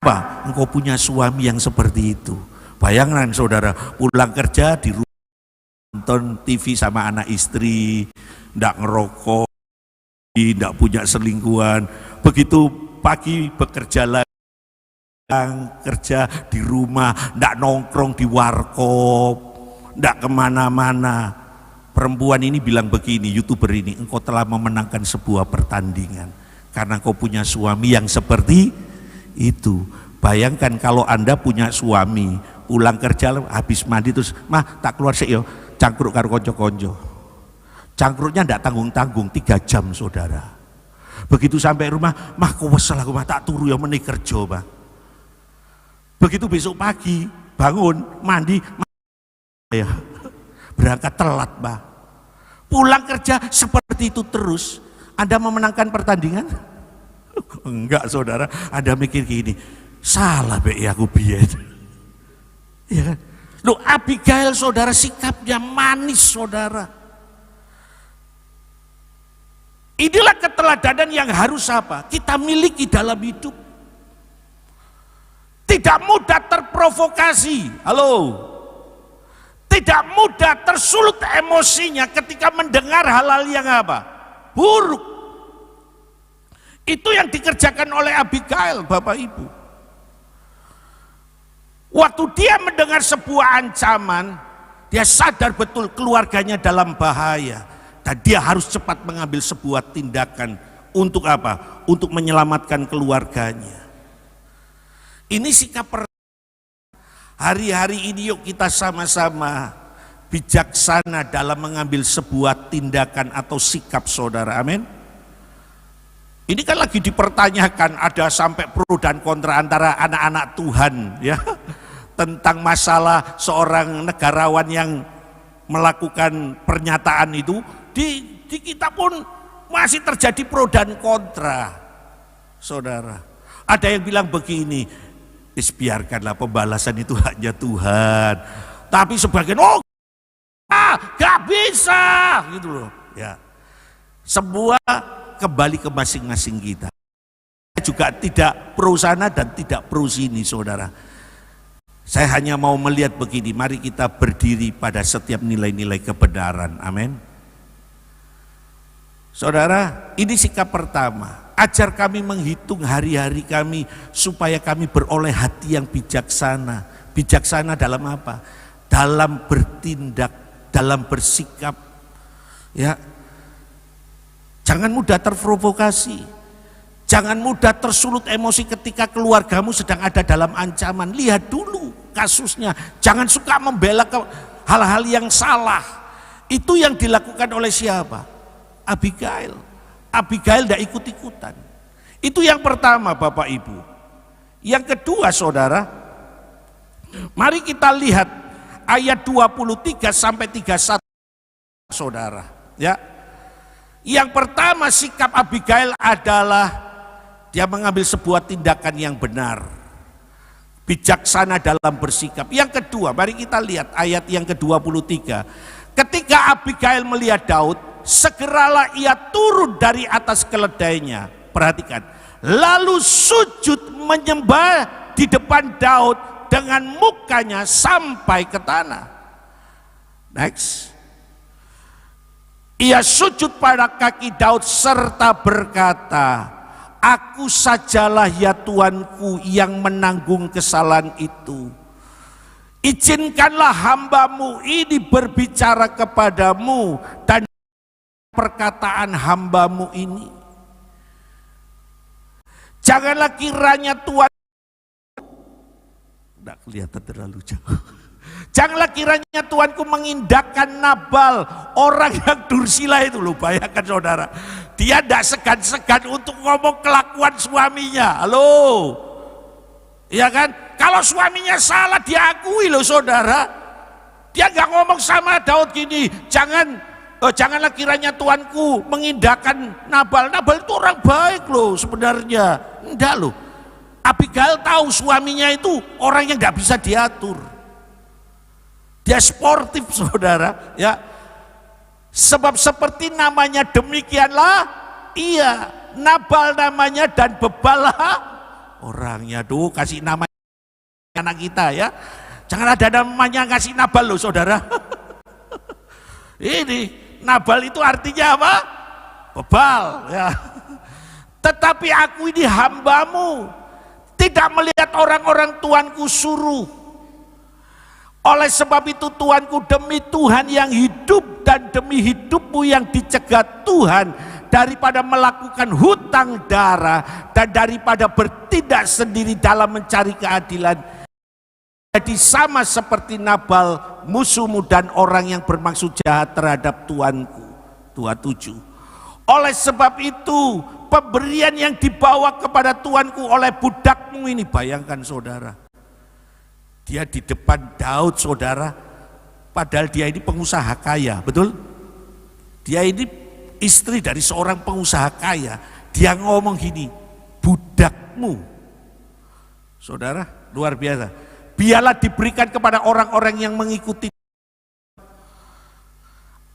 Apa? Engkau punya suami yang seperti itu. Bayangkan, saudara, pulang kerja di rumah nonton TV sama anak istri, tidak ngerokok, tidak punya selingkuhan. Begitu pagi bekerja lagi, kerja di rumah, tidak nongkrong di warkop, tidak kemana-mana. Perempuan ini bilang begini, YouTuber ini, engkau telah memenangkan sebuah pertandingan karena engkau punya suami yang seperti itu. Bayangkan kalau Anda punya suami, pulang kerja habis mandi terus, mah tak keluar sih yo, cangkruk karo konco-konco. Cangkruknya ndak tanggung-tanggung 3 jam, saudara. Begitu sampai rumah, mah kok wesel aku, mah tak turu ya meneh kerja, mah. Begitu besok pagi bangun mandi, ya berangkat telat, Mbak. Pulang kerja seperti itu terus. Anda memenangkan pertandingan? Enggak, saudara. Anda mikir gini, salah be aku biyen. Ya kan? Loh, Abigail saudara sikapnya manis saudara. Inilah keteladanan yang harus apa? Kita miliki dalam hidup. Tidak mudah terprovokasi. Halo. Tidak mudah tersulut emosinya ketika mendengar hal-hal yang apa? Buruk. Itu yang dikerjakan oleh Abigail, Bapak Ibu. Waktu dia mendengar sebuah ancaman, dia sadar betul keluarganya dalam bahaya. Dan dia harus cepat mengambil sebuah tindakan. Untuk apa? Untuk menyelamatkan keluarganya. Ini sikap hari-hari ini yuk kita sama-sama bijaksana dalam mengambil sebuah tindakan atau sikap saudara. Amin. Ini kan lagi dipertanyakan, ada sampai pro dan kontra antara anak-anak Tuhan ya. Tentang masalah seorang negarawan yang melakukan pernyataan itu, di kita pun masih terjadi pro dan kontra saudara. Ada yang bilang begini, biarkanlah pembalasan itu haknya Tuhan, tapi sebagian gak bisa gitu loh ya. Semua kembali ke masing-masing kita. Juga tidak pro sana dan tidak pro sini saudara. Saya hanya mau melihat begini, mari kita berdiri pada setiap nilai-nilai kebenaran. Amin. Saudara, ini sikap pertama. Ajar kami menghitung hari-hari kami supaya kami beroleh hati yang bijaksana. Bijaksana dalam apa? Dalam bertindak, dalam bersikap. Ya. Jangan mudah terprovokasi. Jangan mudah tersulut emosi ketika keluargamu sedang ada dalam ancaman. Lihat dulu kasusnya. Jangan suka membela hal-hal yang salah. Itu yang dilakukan oleh siapa? Abigail. Abigail tidak ikut-ikutan. Itu yang pertama Bapak Ibu. Yang kedua saudara, mari kita lihat ayat 23 sampai 31 saudara. Ya. Yang pertama sikap Abigail adalah dia mengambil sebuah tindakan yang benar, bijaksana dalam bersikap. Yang kedua, mari kita lihat ayat yang ke-23. Ketika Abigail melihat Daud, segeralah ia turun dari atas keledainya. Perhatikan, lalu sujud menyembah di depan Daud dengan mukanya sampai ke tanah. Next. Ia sujud pada kaki Daud serta berkata, aku sajalah ya Tuanku yang menanggung kesalahan itu. Izinkanlah hambamu ini berbicara kepadamu dan perkataan hambamu ini. Janganlah kiranya Tuhan, tidak kelihatan terlalu jauh. Janganlah kiranya Tuanku mengindahkan Nabal, orang yang dursila itu. Loh, bayangkan saudara, dia tidak segan-segan untuk ngomong kelakuan suaminya. Halo, ya kan? Kalau suaminya salah diakui loh saudara. Dia nggak ngomong sama Daud gini, janganlah kiranya Tuanku mengindahkan Nabal. Nabal itu orang baik loh sebenarnya. Enggak loh. Abigail tahu suaminya itu orang yang nggak bisa diatur. Dia sportif saudara, ya. Sebab seperti namanya demikianlah ia, Nabal namanya dan bebalah orangnya. Tuh kasih nama anak kita ya. Jangan ada namanya ngasih Nabal loh saudara. Ini Nabal itu artinya apa? Bebal ya. Tetapi aku ini hambamu, tidak melihat orang-orang Tuanku suruh. Oleh sebab itu Tuanku, demi Tuhan yang hidup dan demi hidupmu yang dicegat Tuhan, daripada melakukan hutang darah dan daripada bertindak sendiri dalam mencari keadilan, jadi sama seperti Nabal musuhmu dan orang yang bermaksud jahat terhadap Tuanku. 27. Oleh sebab itu pemberian yang dibawa kepada Tuanku oleh budakmu ini, bayangkan saudara, dia di depan Daud saudara, padahal dia ini pengusaha kaya, betul? Dia ini istri dari seorang pengusaha kaya. Dia ngomong gini, budakmu. Saudara, luar biasa. biarlah diberikan kepada orang-orang yang mengikuti.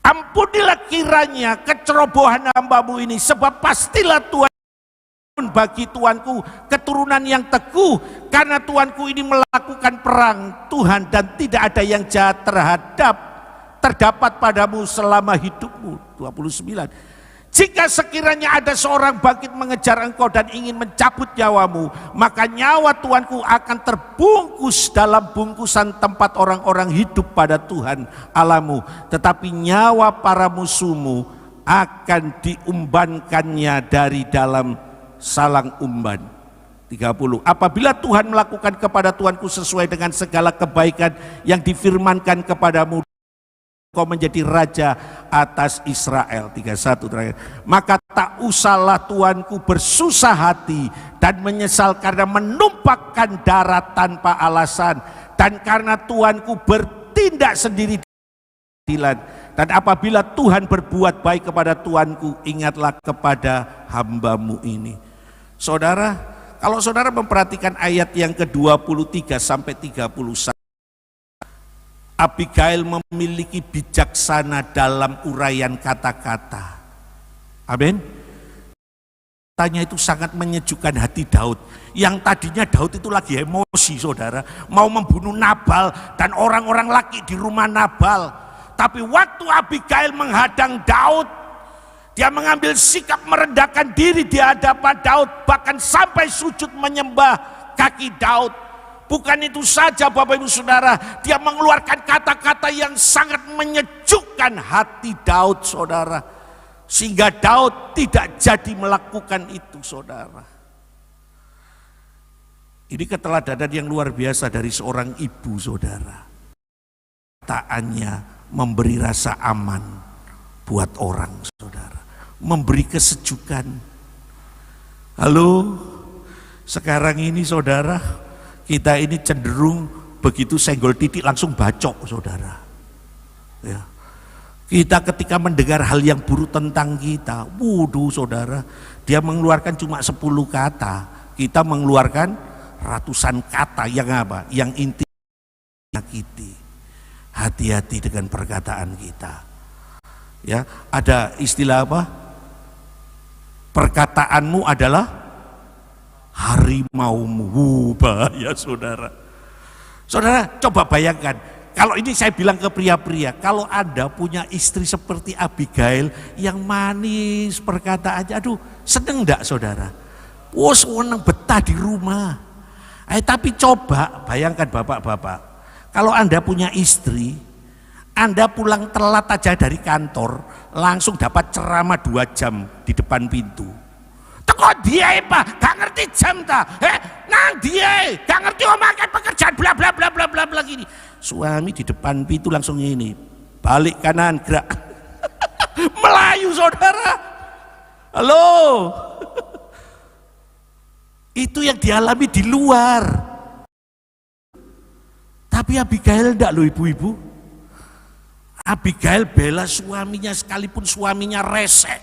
Ampunilah kiranya kecerobohan hamba-Mu ini, sebab pastilah Tuhan bagi Tuanku keturunan yang teguh, karena Tuanku ini melakukan perang Tuhan, dan tidak ada yang jahat terdapat padamu selama hidupmu. 29. Jika sekiranya ada seorang bangkit mengejar engkau dan ingin mencabut nyawamu, maka nyawa Tuanku akan terbungkus dalam bungkusan tempat orang-orang hidup pada Tuhan Allahmu, tetapi nyawa para musuhmu akan diumbankannya dari dalam salang umban. 30. Apabila Tuhan melakukan kepada Tuanku sesuai dengan segala kebaikan yang difirmankan kepadamu, kau menjadi raja atas Israel. 31 terakhir. Maka tak usahlah Tuanku bersusah hati dan menyesal karena menumpahkan darah tanpa alasan, dan karena Tuanku bertindak sendiri keadilan. Dan apabila Tuhan berbuat baik kepada Tuanku, ingatlah kepada hamba-Mu ini. Saudara, kalau saudara memperhatikan ayat yang ke-23 sampai 31, Abigail memiliki bijaksana dalam uraian kata-kata. Amin. Tanya itu sangat menyejukkan hati Daud. Yang tadinya Daud itu lagi emosi, saudara, mau membunuh Nabal dan orang-orang laki di rumah Nabal. Tapi waktu Abigail menghadang Daud, dia mengambil sikap merendahkan diri di hadapan Daud, bahkan sampai sujud menyembah kaki Daud. Bukan itu saja Bapak Ibu Saudara, dia mengeluarkan kata-kata yang sangat menyejukkan hati Daud, saudara, sehingga Daud tidak jadi melakukan itu, saudara. Ini keteladanan yang luar biasa dari seorang ibu, saudara. Kataannya memberi rasa aman buat orang, saudara, memberi kesejukan. Halo, sekarang ini saudara, kita ini cenderung begitu senggol titik langsung bacok, saudara. Ya. Kita ketika mendengar hal yang buruk tentang kita, wuduh saudara, dia mengeluarkan cuma 10 kata, kita mengeluarkan ratusan kata yang apa? Yang inti menyakiti. Hati-hati dengan perkataan kita. Ya, ada istilah apa? Perkataanmu adalah harimaumu. Bahaya, saudara. Saudara, coba bayangkan, kalau ini saya bilang ke pria-pria, kalau Anda punya istri seperti Abigail yang manis perkataannya, aduh, seneng enggak, saudara? Oh, seneng betah di rumah. Tapi coba bayangkan bapak-bapak, kalau Anda punya istri, Anda pulang telat aja dari kantor, langsung dapat ceramah 2 jam di depan pintu. Kok dia Pak, gak ngerti jam ta? Nang dia, gak ngerti omakan pekerjaan bla bla bla bla bla bla gini. Suami di depan pintu langsung ini, balik kanan gerak. Melayu, saudara. Halo. Itu yang dialami di luar. Tapi Abigail enggak loh, ibu-ibu. Abigail bela suaminya sekalipun suaminya resek.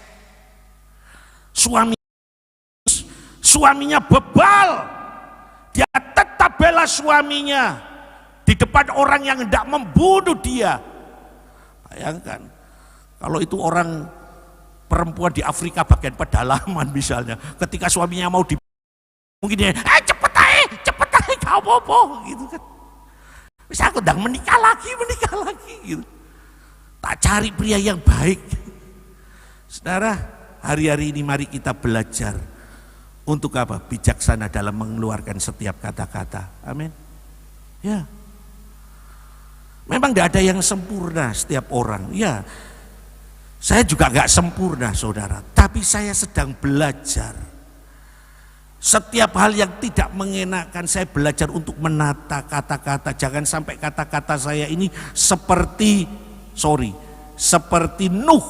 Suaminya bebal, dia tetap bela suaminya di depan orang yang hendak membunuh dia. Bayangkan, kalau itu orang perempuan di Afrika bagian pedalaman misalnya, ketika suaminya mau mungkin dia, cepet aja, kau bobo, gitu kan. Bisa aku ndang menikah lagi, gitu. Tak cari pria yang baik. Saudara, hari-hari ini mari kita belajar. Untuk apa? Bijaksana dalam mengeluarkan setiap kata-kata. Amin. Ya. Memang tidak ada yang sempurna setiap orang. Ya. Saya juga nggak sempurna, saudara. Tapi saya sedang belajar. Setiap hal yang tidak mengenakan, saya belajar untuk menata kata-kata. Jangan sampai kata-kata saya ini seperti Nuh.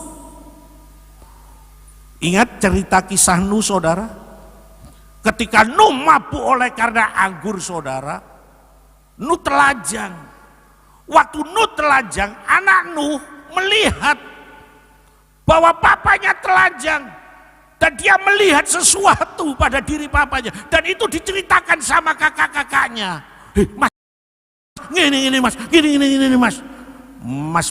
Ingat cerita kisah Nuh, saudara? Ketika Nuh mabuk oleh karena anggur, saudara, Nuh telanjang. Waktu Nuh telanjang, anak Nuh melihat bahwa papanya telanjang, dan dia melihat sesuatu pada diri papanya, dan itu diceritakan sama kakak-kakaknya. Gini mas, gini mas.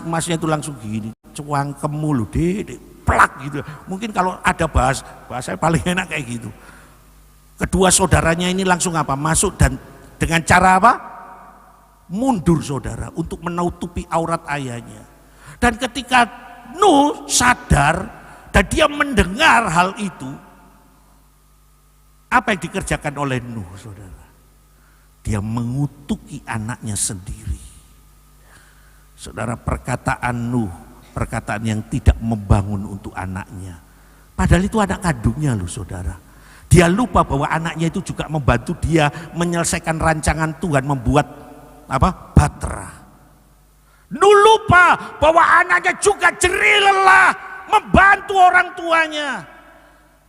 Masnya itu langsung gini, cuangkemu lu dek, plak gitu. Mungkin kalau ada bahasa paling enak kayak gitu. Kedua saudaranya ini langsung apa? Masuk dan dengan cara apa? Mundur saudara untuk menutupi aurat ayahnya. Dan ketika Nuh sadar dan dia mendengar hal itu, apa yang dikerjakan oleh Nuh saudara? Dia mengutuki anaknya sendiri. Saudara, perkataan Nuh, perkataan yang tidak membangun untuk anaknya. Padahal itu anak kandungnya loh saudara. Dia lupa bahwa anaknya itu juga membantu dia menyelesaikan rancangan Tuhan membuat apa? Batra. Nuh lupa bahwa anaknya juga jerih lelah membantu orang tuanya.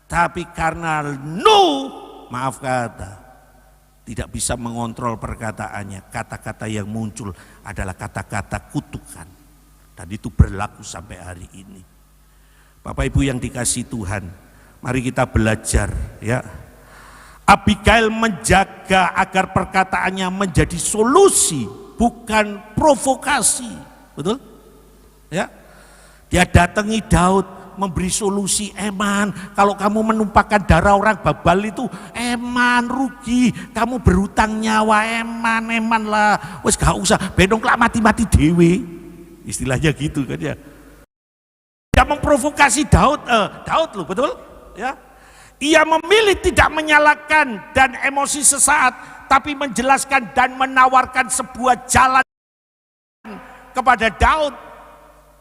Tapi karena Nuh, maaf kata, tidak bisa mengontrol perkataannya, kata-kata yang muncul adalah kata-kata kutukan. Dan itu berlaku sampai hari ini. Bapak Ibu yang dikasihi Tuhan, mari kita belajar ya. Abigail menjaga agar perkataannya menjadi solusi, bukan provokasi. Betul? Ya. Dia datangi Daud, memberi solusi. Eman, kalau kamu menumpahkan darah orang Babal itu, eman rugi, kamu berhutang nyawa, eman lah, wes gak usah benong lah mati-mati dewe, istilahnya gitu kan ya. Dia memprovokasi Daud loh, betul ya. Ia memilih tidak menyalahkan dan emosi sesaat, tapi menjelaskan dan menawarkan sebuah jalan kepada Daud.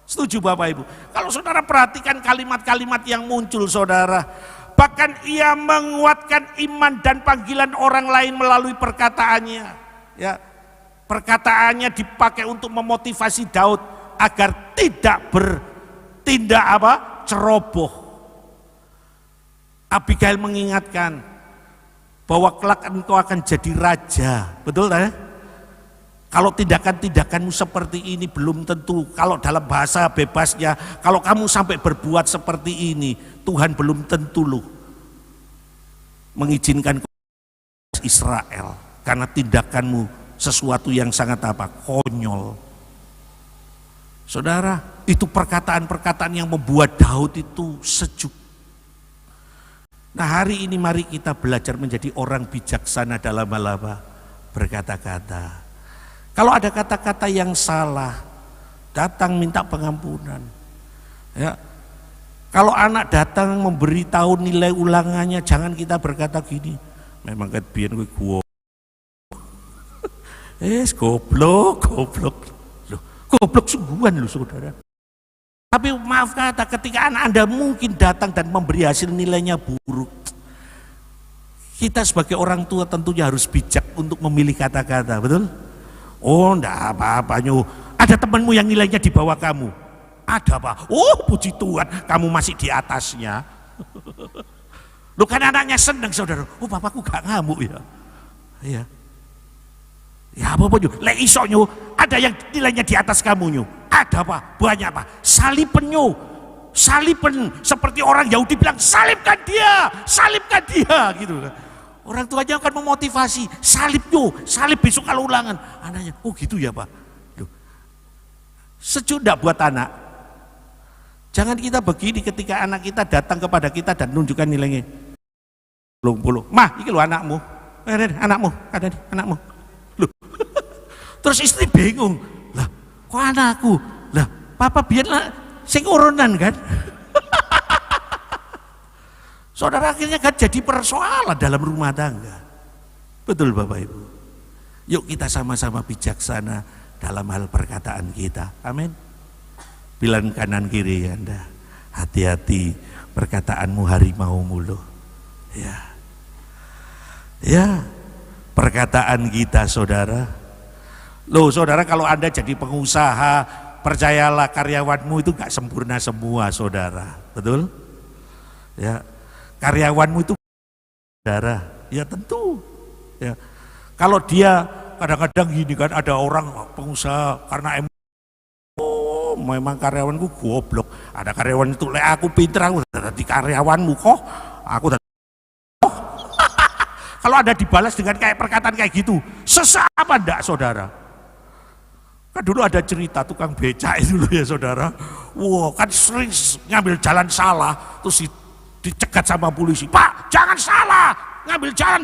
Setuju Bapak Ibu? Kalau saudara perhatikan kalimat-kalimat yang muncul saudara, bahkan ia menguatkan iman dan panggilan orang lain melalui perkataannya. Ya, perkataannya dipakai untuk memotivasi Daud agar tidak bertindak ceroboh. Abigail mengingatkan bahwa kelak engkau akan jadi raja, betul tak? Kalau tindakan-tindakanmu seperti ini belum tentu, kalau dalam bahasa bebasnya, kalau kamu sampai berbuat seperti ini, Tuhan belum tentu loh mengizinkan Israel, karena tindakanmu sesuatu yang sangat konyol. Saudara, itu perkataan-perkataan yang membuat Daud itu sejuk. Nah, hari ini mari kita belajar menjadi orang bijaksana dalam hal berkata-kata. Kalau ada kata-kata yang salah, datang minta pengampunan. Ya. Kalau anak datang memberitahu nilai ulangannya, jangan kita berkata gini, memang ketbian gue goblok. Loh, goblok sungguhan loh saudara. Tapi maaf kata, ketika anak Anda mungkin datang dan memberi hasil nilainya buruk, kita sebagai orang tua tentunya harus bijak untuk memilih kata-kata, betul? Oh, enggak apa-apa nyu. Ada temanmu yang nilainya di bawah kamu. Ada apa? Oh, puji Tuhan, kamu masih di atasnya. Lu kan anaknya senang saudara. Oh, bapakku gak ngamuk ya. Iya. Ya apa nyu? Le iso nyu. Ada yang nilainya di atas kamu nyu. Ada apa? Banyak apa? Salipen nyu. Salipen seperti orang Yahudi bilang salibkan dia gitu kan. Orang tuanya akan memotivasi, salib besok kalau ulangan. Anaknya, oh gitu ya Pak. Loh, sejuk enggak buat anak? Jangan kita begini ketika anak kita datang kepada kita dan menunjukkan nilainya. 10. Mah, iki lho anakmu. Anakmu. Loh. Terus istri bingung. Lah, kok anakku? Lah, papa biarlah sing urunan kan? Saudara, akhirnya kan jadi persoalan dalam rumah tangga. Betul Bapak Ibu. Yuk kita sama-sama bijaksana dalam hal perkataan kita. Amin. Bilang kanan kiri Anda, hati-hati perkataanmu harimau mulu. Ya, perkataan kita saudara. Loh saudara, kalau Anda jadi pengusaha, percayalah karyawanmu itu gak sempurna semua saudara. Betul? Ya. Karyawanmu itu saudara, ya tentu. Ya. Kalau dia kadang-kadang gini kan, ada orang pengusaha karena memang karyawanku goblok. Ada karyawan itu, aku pinter, aku di karyawanmu kok, aku kalau ada dibalas dengan kayak perkataan kayak gitu, sesak apa enggak saudara? Kan dulu ada cerita tukang becak itu loh ya saudara. Wah, kan sering ngambil jalan salah, terus dicegat sama polisi. Pak, jangan salah, ngambil jalan.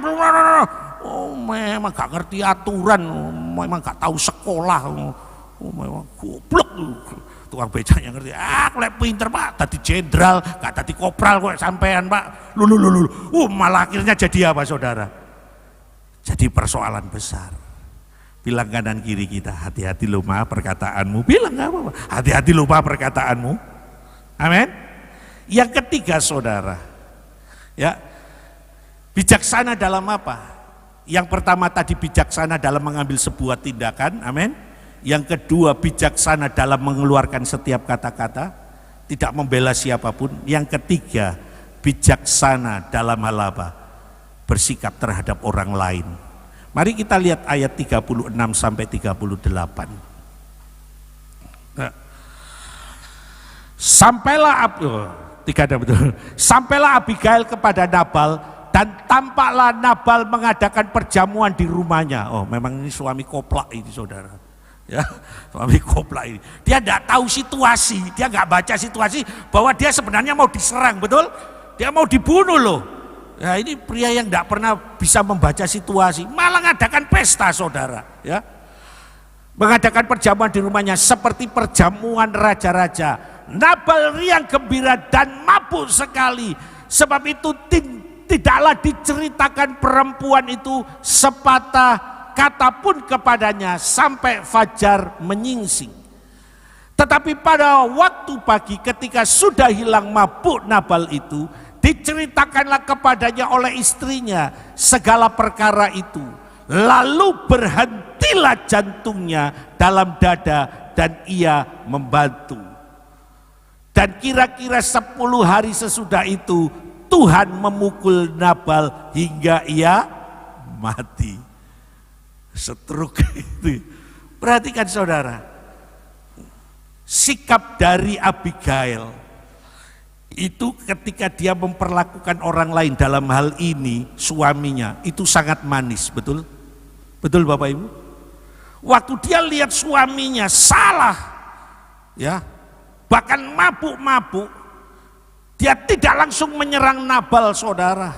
Oh, memang gak ngerti aturan, memang gak tahu sekolah. Oh, memang goblok tukang becak yang ngerti. Aku lek pinter Pak, tadi jenderal, gak tadi kopral kok sampean Pak. Lulu. Malah akhirnya jadi apa saudara? Jadi persoalan besar. Bilang kanan kiri kita, hati-hati loh ma perkataanmu. Bilang gak apa-apa, hati-hati loh ma perkataanmu. Amin. Yang ketiga saudara, ya, bijaksana dalam apa? Yang pertama tadi bijaksana dalam mengambil sebuah tindakan, amin. Yang kedua bijaksana dalam mengeluarkan setiap kata-kata, tidak membela siapapun. Yang ketiga bijaksana dalam hal apa? Bersikap terhadap orang lain. Mari kita lihat ayat 36 sampai 38. Sampailah Abigail kepada Nabal dan tampaklah Nabal mengadakan perjamuan di rumahnya. Oh, memang ini suami koplak ini saudara. Ya, suami koplak ini. Dia tidak tahu situasi, dia nggak baca situasi bahwa dia sebenarnya mau diserang, betul? Dia mau dibunuh loh. Ya, ini pria yang tidak pernah bisa membaca situasi, malah ngadakan pesta saudara, ya. Mengadakan perjamuan di rumahnya seperti perjamuan raja-raja. Nabal riang gembira dan mabuk sekali. Sebab itu tidaklah diceritakan perempuan itu sepatah kata pun kepadanya sampai fajar menyingsing. Tetapi pada waktu pagi ketika sudah hilang mabuk Nabal itu, diceritakanlah kepadanya oleh istrinya segala perkara itu. Lalu berhentilah jantungnya dalam dada dan ia membantu. Dan kira-kira 10 hari sesudah itu Tuhan memukul Nabal hingga ia mati. Stroke itu. Perhatikan saudara, sikap dari Abigail itu ketika dia memperlakukan orang lain, dalam hal ini suaminya, itu sangat manis, betul? Betul Bapak Ibu? Waktu dia lihat suaminya salah, ya, bahkan mabuk-mabuk, dia tidak langsung menyerang Nabal saudara.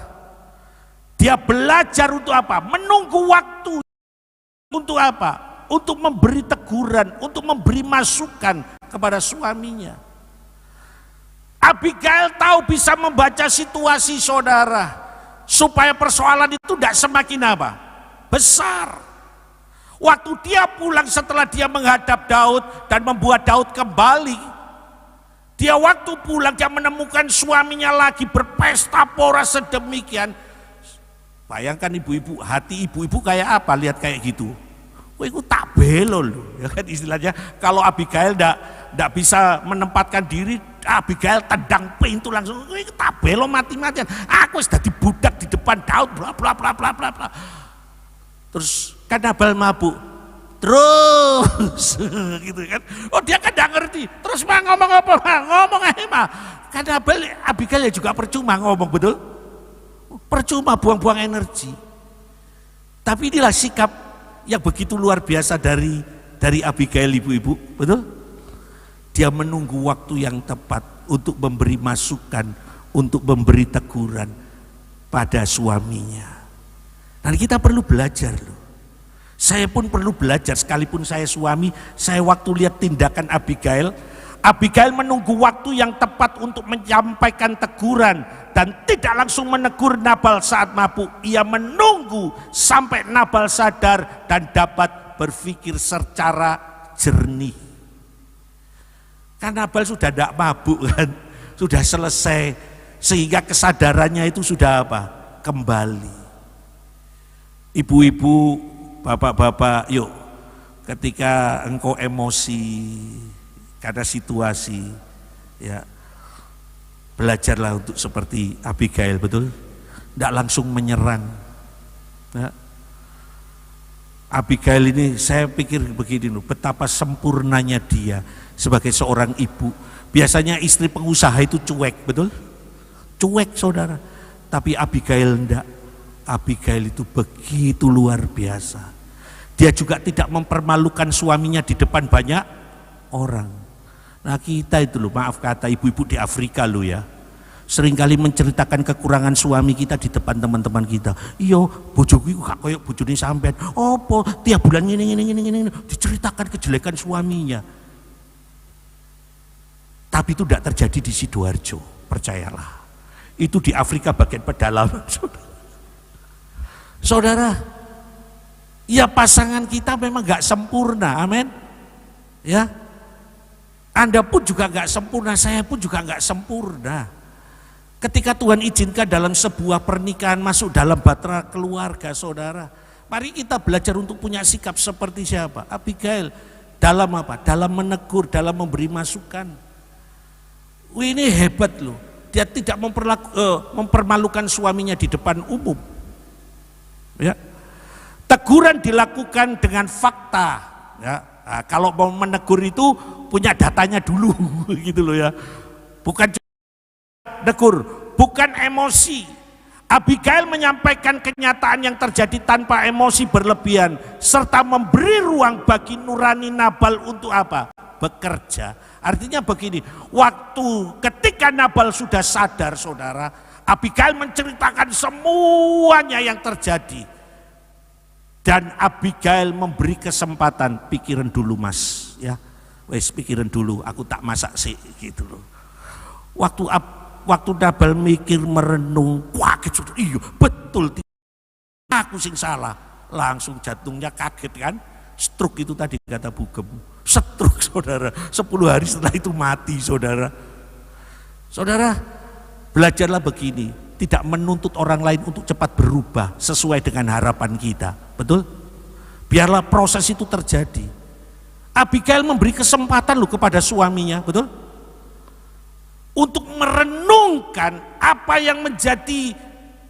Dia belajar untuk apa? Menunggu waktu. Untuk apa? Untuk memberi teguran, untuk memberi masukan kepada suaminya. Abigail tahu bisa membaca situasi saudara, supaya persoalan itu tidak semakin apa? Besar. Waktu dia pulang setelah dia menghadap Daud dan membuat Daud kembali, dia waktu pulang dia menemukan suaminya lagi berpesta pora sedemikian. Bayangkan ibu-ibu, hati ibu-ibu kayak apa lihat kayak gitu. Wah, itu tak belo loh, ya kan istilahnya. Kalau Abigail tidak bisa menempatkan diri, Abigail tendang pintu langsung, itu tak belo mati-matian. Aku sudah dibudak di depan Daud, bla bla bla bla bla bla. Terus kan Nabal mabuk, terus gitu kan. Oh dia kan tidak ngerti. Terus mah ngomong apa? Ngomong aja mah. Kan Abigail juga percuma ngomong, betul? Percuma buang-buang energi. Tapi inilah sikap yang begitu luar biasa dari Abigail ibu-ibu, betul? Dia menunggu waktu yang tepat untuk memberi masukan, untuk memberi teguran pada suaminya. Nah, kita perlu belajar loh. Saya pun perlu belajar, sekalipun saya suami, saya waktu lihat tindakan Abigail menunggu waktu yang tepat untuk menyampaikan teguran dan tidak langsung menegur Nabal saat mabuk. Ia menunggu sampai Nabal sadar dan dapat berpikir secara jernih. Karena Nabal sudah tidak mabuk kan, sudah selesai, sehingga kesadarannya itu sudah apa? Kembali. Ibu-ibu, bapak-bapak, yuk, ketika engkau emosi karena situasi, ya, belajarlah untuk seperti Abigail, betul? Tidak langsung menyerang. Ya. Abigail ini saya pikir begini loh, betapa sempurnanya dia sebagai seorang ibu. Biasanya istri pengusaha itu cuek, betul? Cuek saudara. Tapi Abigail enggak. Abigail itu begitu luar biasa. Dia juga tidak mempermalukan suaminya di depan banyak orang. Nah kita itu loh, maaf kata ibu-ibu di Afrika loh ya, seringkali menceritakan kekurangan suami kita di depan teman-teman kita. Iya, bojoku gak koyok bojone sampean. Opo tiap bulan ini diceritakan kejelekan suaminya. Tapi itu tidak terjadi di Sidoarjo, percayalah. Itu di Afrika bagian pedalaman, saudara. Ya pasangan kita memang gak sempurna, amin. Ya, Anda pun juga gak sempurna, saya pun juga gak sempurna. Ketika Tuhan izinkan dalam sebuah pernikahan masuk dalam bahtera keluarga, saudara, mari kita belajar untuk punya sikap seperti siapa? Abigail. Dalam apa? Dalam menegur, dalam memberi masukan. Wih, ini hebat loh. Dia tidak mempermalukan suaminya di depan umum. Ya. Teguran dilakukan dengan fakta. Ya. Nah, kalau mau menegur itu punya datanya dulu, gitu loh ya. Bukan negur, bukan emosi. Abigail menyampaikan kenyataan yang terjadi tanpa emosi berlebihan, serta memberi ruang bagi nurani Nabal untuk apa? Bekerja. Artinya begini, waktu ketika Nabal sudah sadar, saudara, Abigail menceritakan semuanya yang terjadi. Dan Abigail memberi kesempatan, pikiran dulu mas, ya, wes pikiran dulu, aku tak masak sih, gitu loh. Waktu Nabal mikir merenung, kaget sudah, iya betul, aku sing salah, langsung jantungnya kaget kan, stroke itu tadi kata Bugem, stroke saudara, 10 hari setelah itu mati saudara. Saudara, belajarlah begini, tidak menuntut orang lain untuk cepat berubah sesuai dengan harapan kita, betul? Biarlah proses itu terjadi. Abigail memberi kesempatan loh kepada suaminya, betul? Untuk merenungkan apa yang menjadi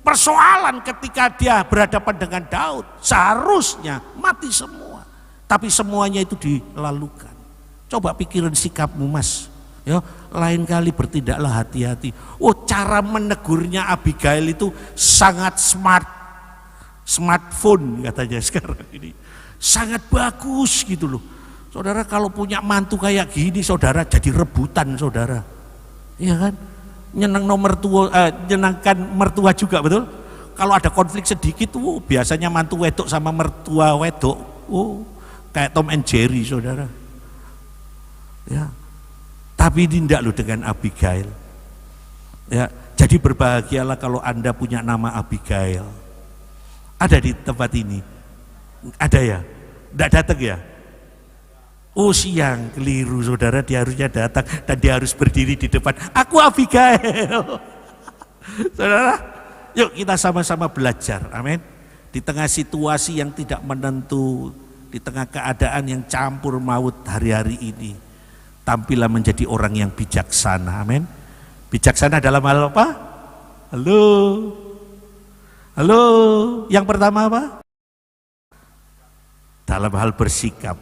persoalan ketika dia berhadapan dengan Daud. Seharusnya mati semua, tapi semuanya itu dilalukan. Coba pikirin sikapmu mas, ya, lain kali bertindaklah hati-hati. Oh, cara menegurnya Abigail itu sangat smartphone katanya sekarang ini, sangat bagus gitu loh. Saudara kalau punya mantu kayak gini, saudara jadi rebutan saudara, iya kan? Nyenangkan mertua juga, betul? Kalau ada konflik sedikit, biasanya mantu wedok sama mertua wedok, kayak Tom and Jerry saudara. Ya, tapi tidak loh dengan Abigail. Ya, jadi berbahagialah kalau Anda punya nama Abigail. Ada di tempat ini? Ada ya? Tidak datang ya? Oh siang, keliru saudara, dia harusnya datang dan dia harus berdiri di depan. Aku Abigail. Saudara, yuk kita sama-sama belajar, amin. Di tengah situasi yang tidak menentu, di tengah keadaan yang campur maut hari-hari ini, tampillah menjadi orang yang bijaksana, amin. Bijaksana dalam hal apa? Halo, halo. Yang pertama apa? Dalam hal bersikap,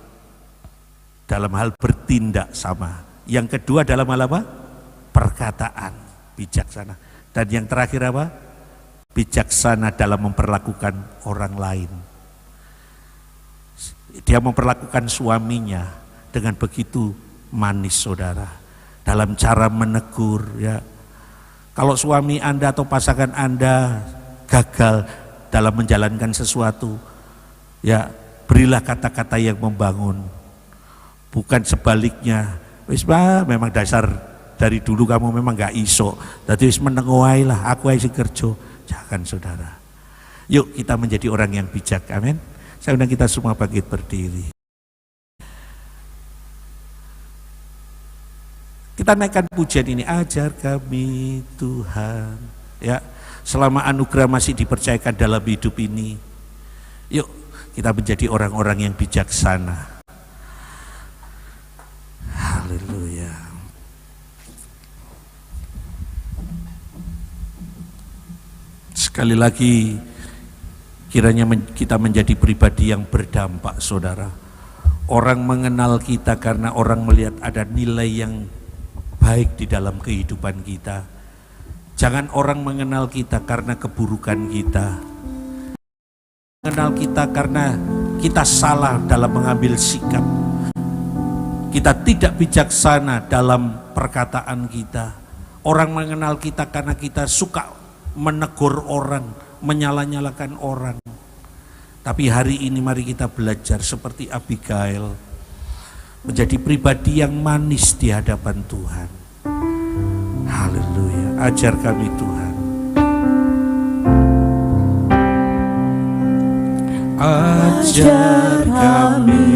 dalam hal bertindak sama. Yang kedua dalam hal apa? Perkataan, bijaksana. Dan yang terakhir apa? Bijaksana dalam memperlakukan orang lain. Dia memperlakukan suaminya dengan begitu manis saudara, dalam cara menegur ya. Kalau suami Anda atau pasangan Anda gagal dalam menjalankan sesuatu, ya berilah kata-kata yang membangun. Bukan sebaliknya, wis memang dasar dari dulu kamu memang gak iso, jadi wis menengoai lah, aku aja kerja. Jangan saudara. Yuk kita menjadi orang yang bijak, amin. Saya undang kita semua bangkit berdiri. Kita naikkan pujian ini, ajar kami Tuhan. Ya, selama anugerah masih dipercayakan dalam hidup ini, yuk kita menjadi orang-orang yang bijaksana. Haleluya. Sekali lagi, kiranya kita menjadi pribadi yang berdampak, saudara. Orang mengenal kita karena orang melihat ada nilai yang baik di dalam kehidupan kita. Jangan orang mengenal kita karena keburukan kita. Mengenal kita karena kita salah dalam mengambil sikap, kita tidak bijaksana dalam perkataan kita. Orang mengenal kita karena kita suka menegur orang, menyala-nyalakan orang. Tapi hari ini mari kita belajar seperti Abigail, menjadi pribadi yang manis di hadapan Tuhan. Haleluya, ajar kami Tuhan. Ajar kami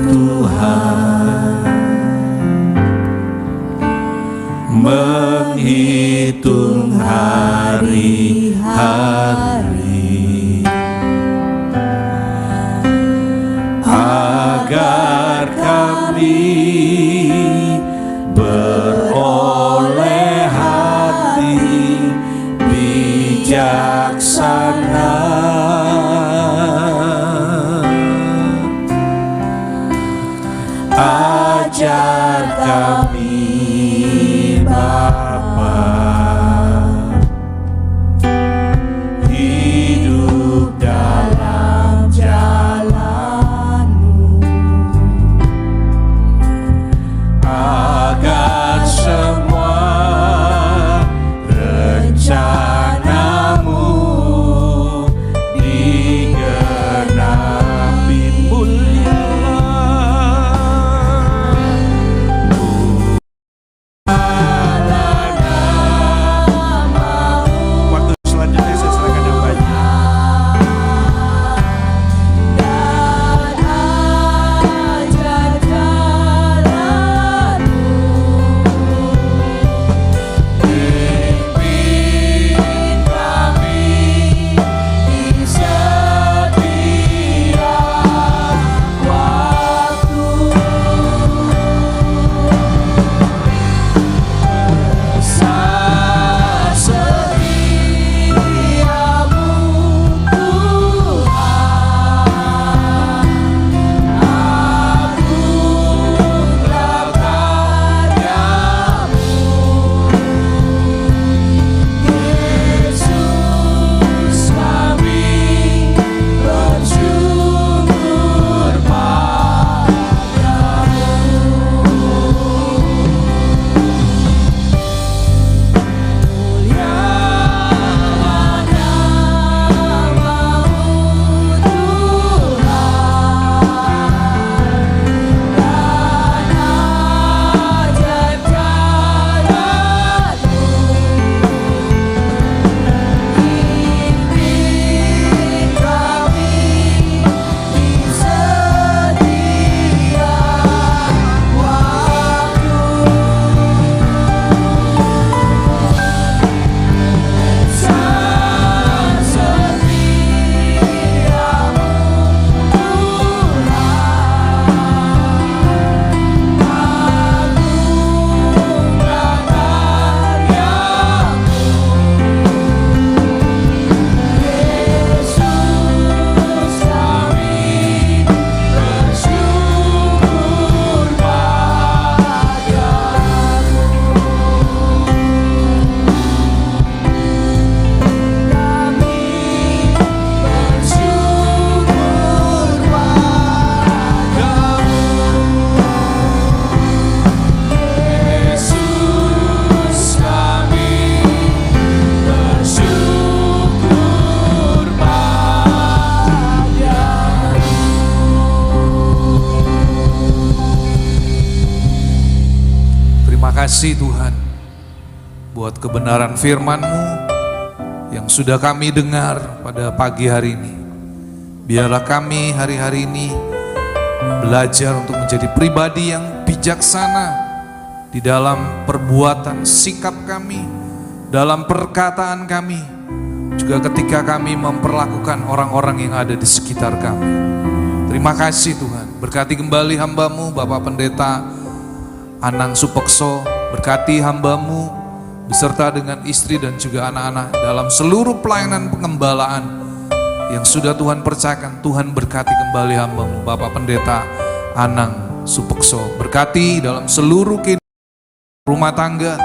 Tuhan menghitung hari-hari agar kami beroleh hati bijaksana. Ajar kami Bapa, hidup dalam jalan-Mu, agar semua rencana-Mu digenapi. Waktu selanjutnya saya serahkan yang banyak. Pimpin kami di setiap waktu, setiamu Tuhan, agunglah karya-Mu. Yesus kami bersyukur padamu. Muliakan nama-Mu Tuhan, dan ajaib karya-Mu. Pimpin kami di setiap waktu, setiamu Tuhan, agunglah karya-Mu. Yesus kami bersyukur padamu. Kami bersyukur padamu. Yesus kami bersyukur padamu. Terima kasih Tuhan buat kebenaran firman-Mu yang sudah kami dengar pada pagi hari ini. Biarlah kami hari-hari ini belajar untuk menjadi pribadi yang bijaksana di dalam perbuatan sikap kami, dalam perkataan kami, juga ketika kami memperlakukan orang-orang yang ada di sekitar kami. Terima kasih Tuhan, berkati kembali hamba-Mu Bapak Pendeta Anang Supekso, berkati hamba-Mu beserta dengan istri dan juga anak-anak dalam seluruh pelayanan pengembalaan yang sudah Tuhan percayakan. Tuhan berkati kembali hamba-Mu Bapak Pendeta Anang Supekso, berkati dalam seluruh kehidupan rumah tangga,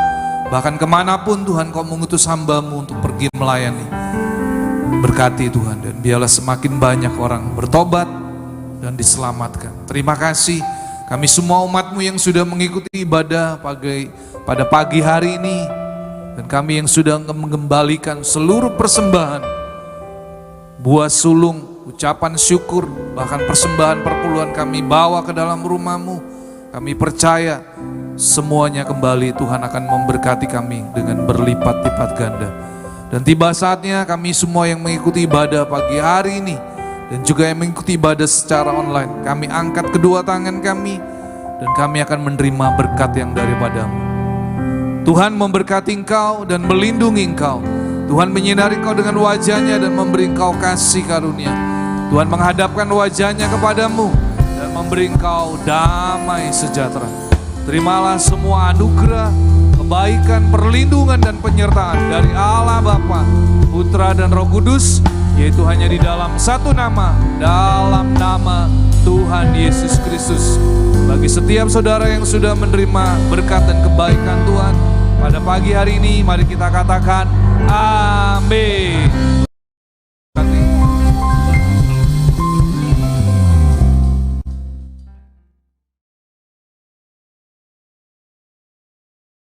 bahkan kemanapun Tuhan Kau mengutus hamba-Mu untuk pergi melayani. Berkati Tuhan, dan biarlah semakin banyak orang bertobat dan diselamatkan. Terima kasih kami semua umat-Mu yang sudah mengikuti ibadah pada pagi hari ini, dan kami yang sudah mengembalikan seluruh persembahan, buah sulung, ucapan syukur, bahkan persembahan perpuluhan kami bawa ke dalam rumah-Mu. Kami percaya semuanya kembali Tuhan akan memberkati kami dengan berlipat-lipat ganda. Dan tiba saatnya kami semua yang mengikuti ibadah pagi hari ini dan juga yang mengikuti ibadah secara online, kami angkat kedua tangan kami dan kami akan menerima berkat yang daripada-Mu. Tuhan memberkati engkau dan melindungi engkau. Tuhan menyinari engkau dengan wajahnya dan memberi engkau kasih karunia. Tuhan menghadapkan wajahnya kepadamu dan memberi engkau damai sejahtera. Terimalah semua anugerah, kebaikan, perlindungan dan penyertaan dari Allah Bapa, Putra dan Roh Kudus, yaitu hanya di dalam satu nama, dalam nama Tuhan Yesus Kristus. Bagi setiap saudara yang sudah menerima berkat dan kebaikan Tuhan pada pagi hari ini, mari kita katakan amin.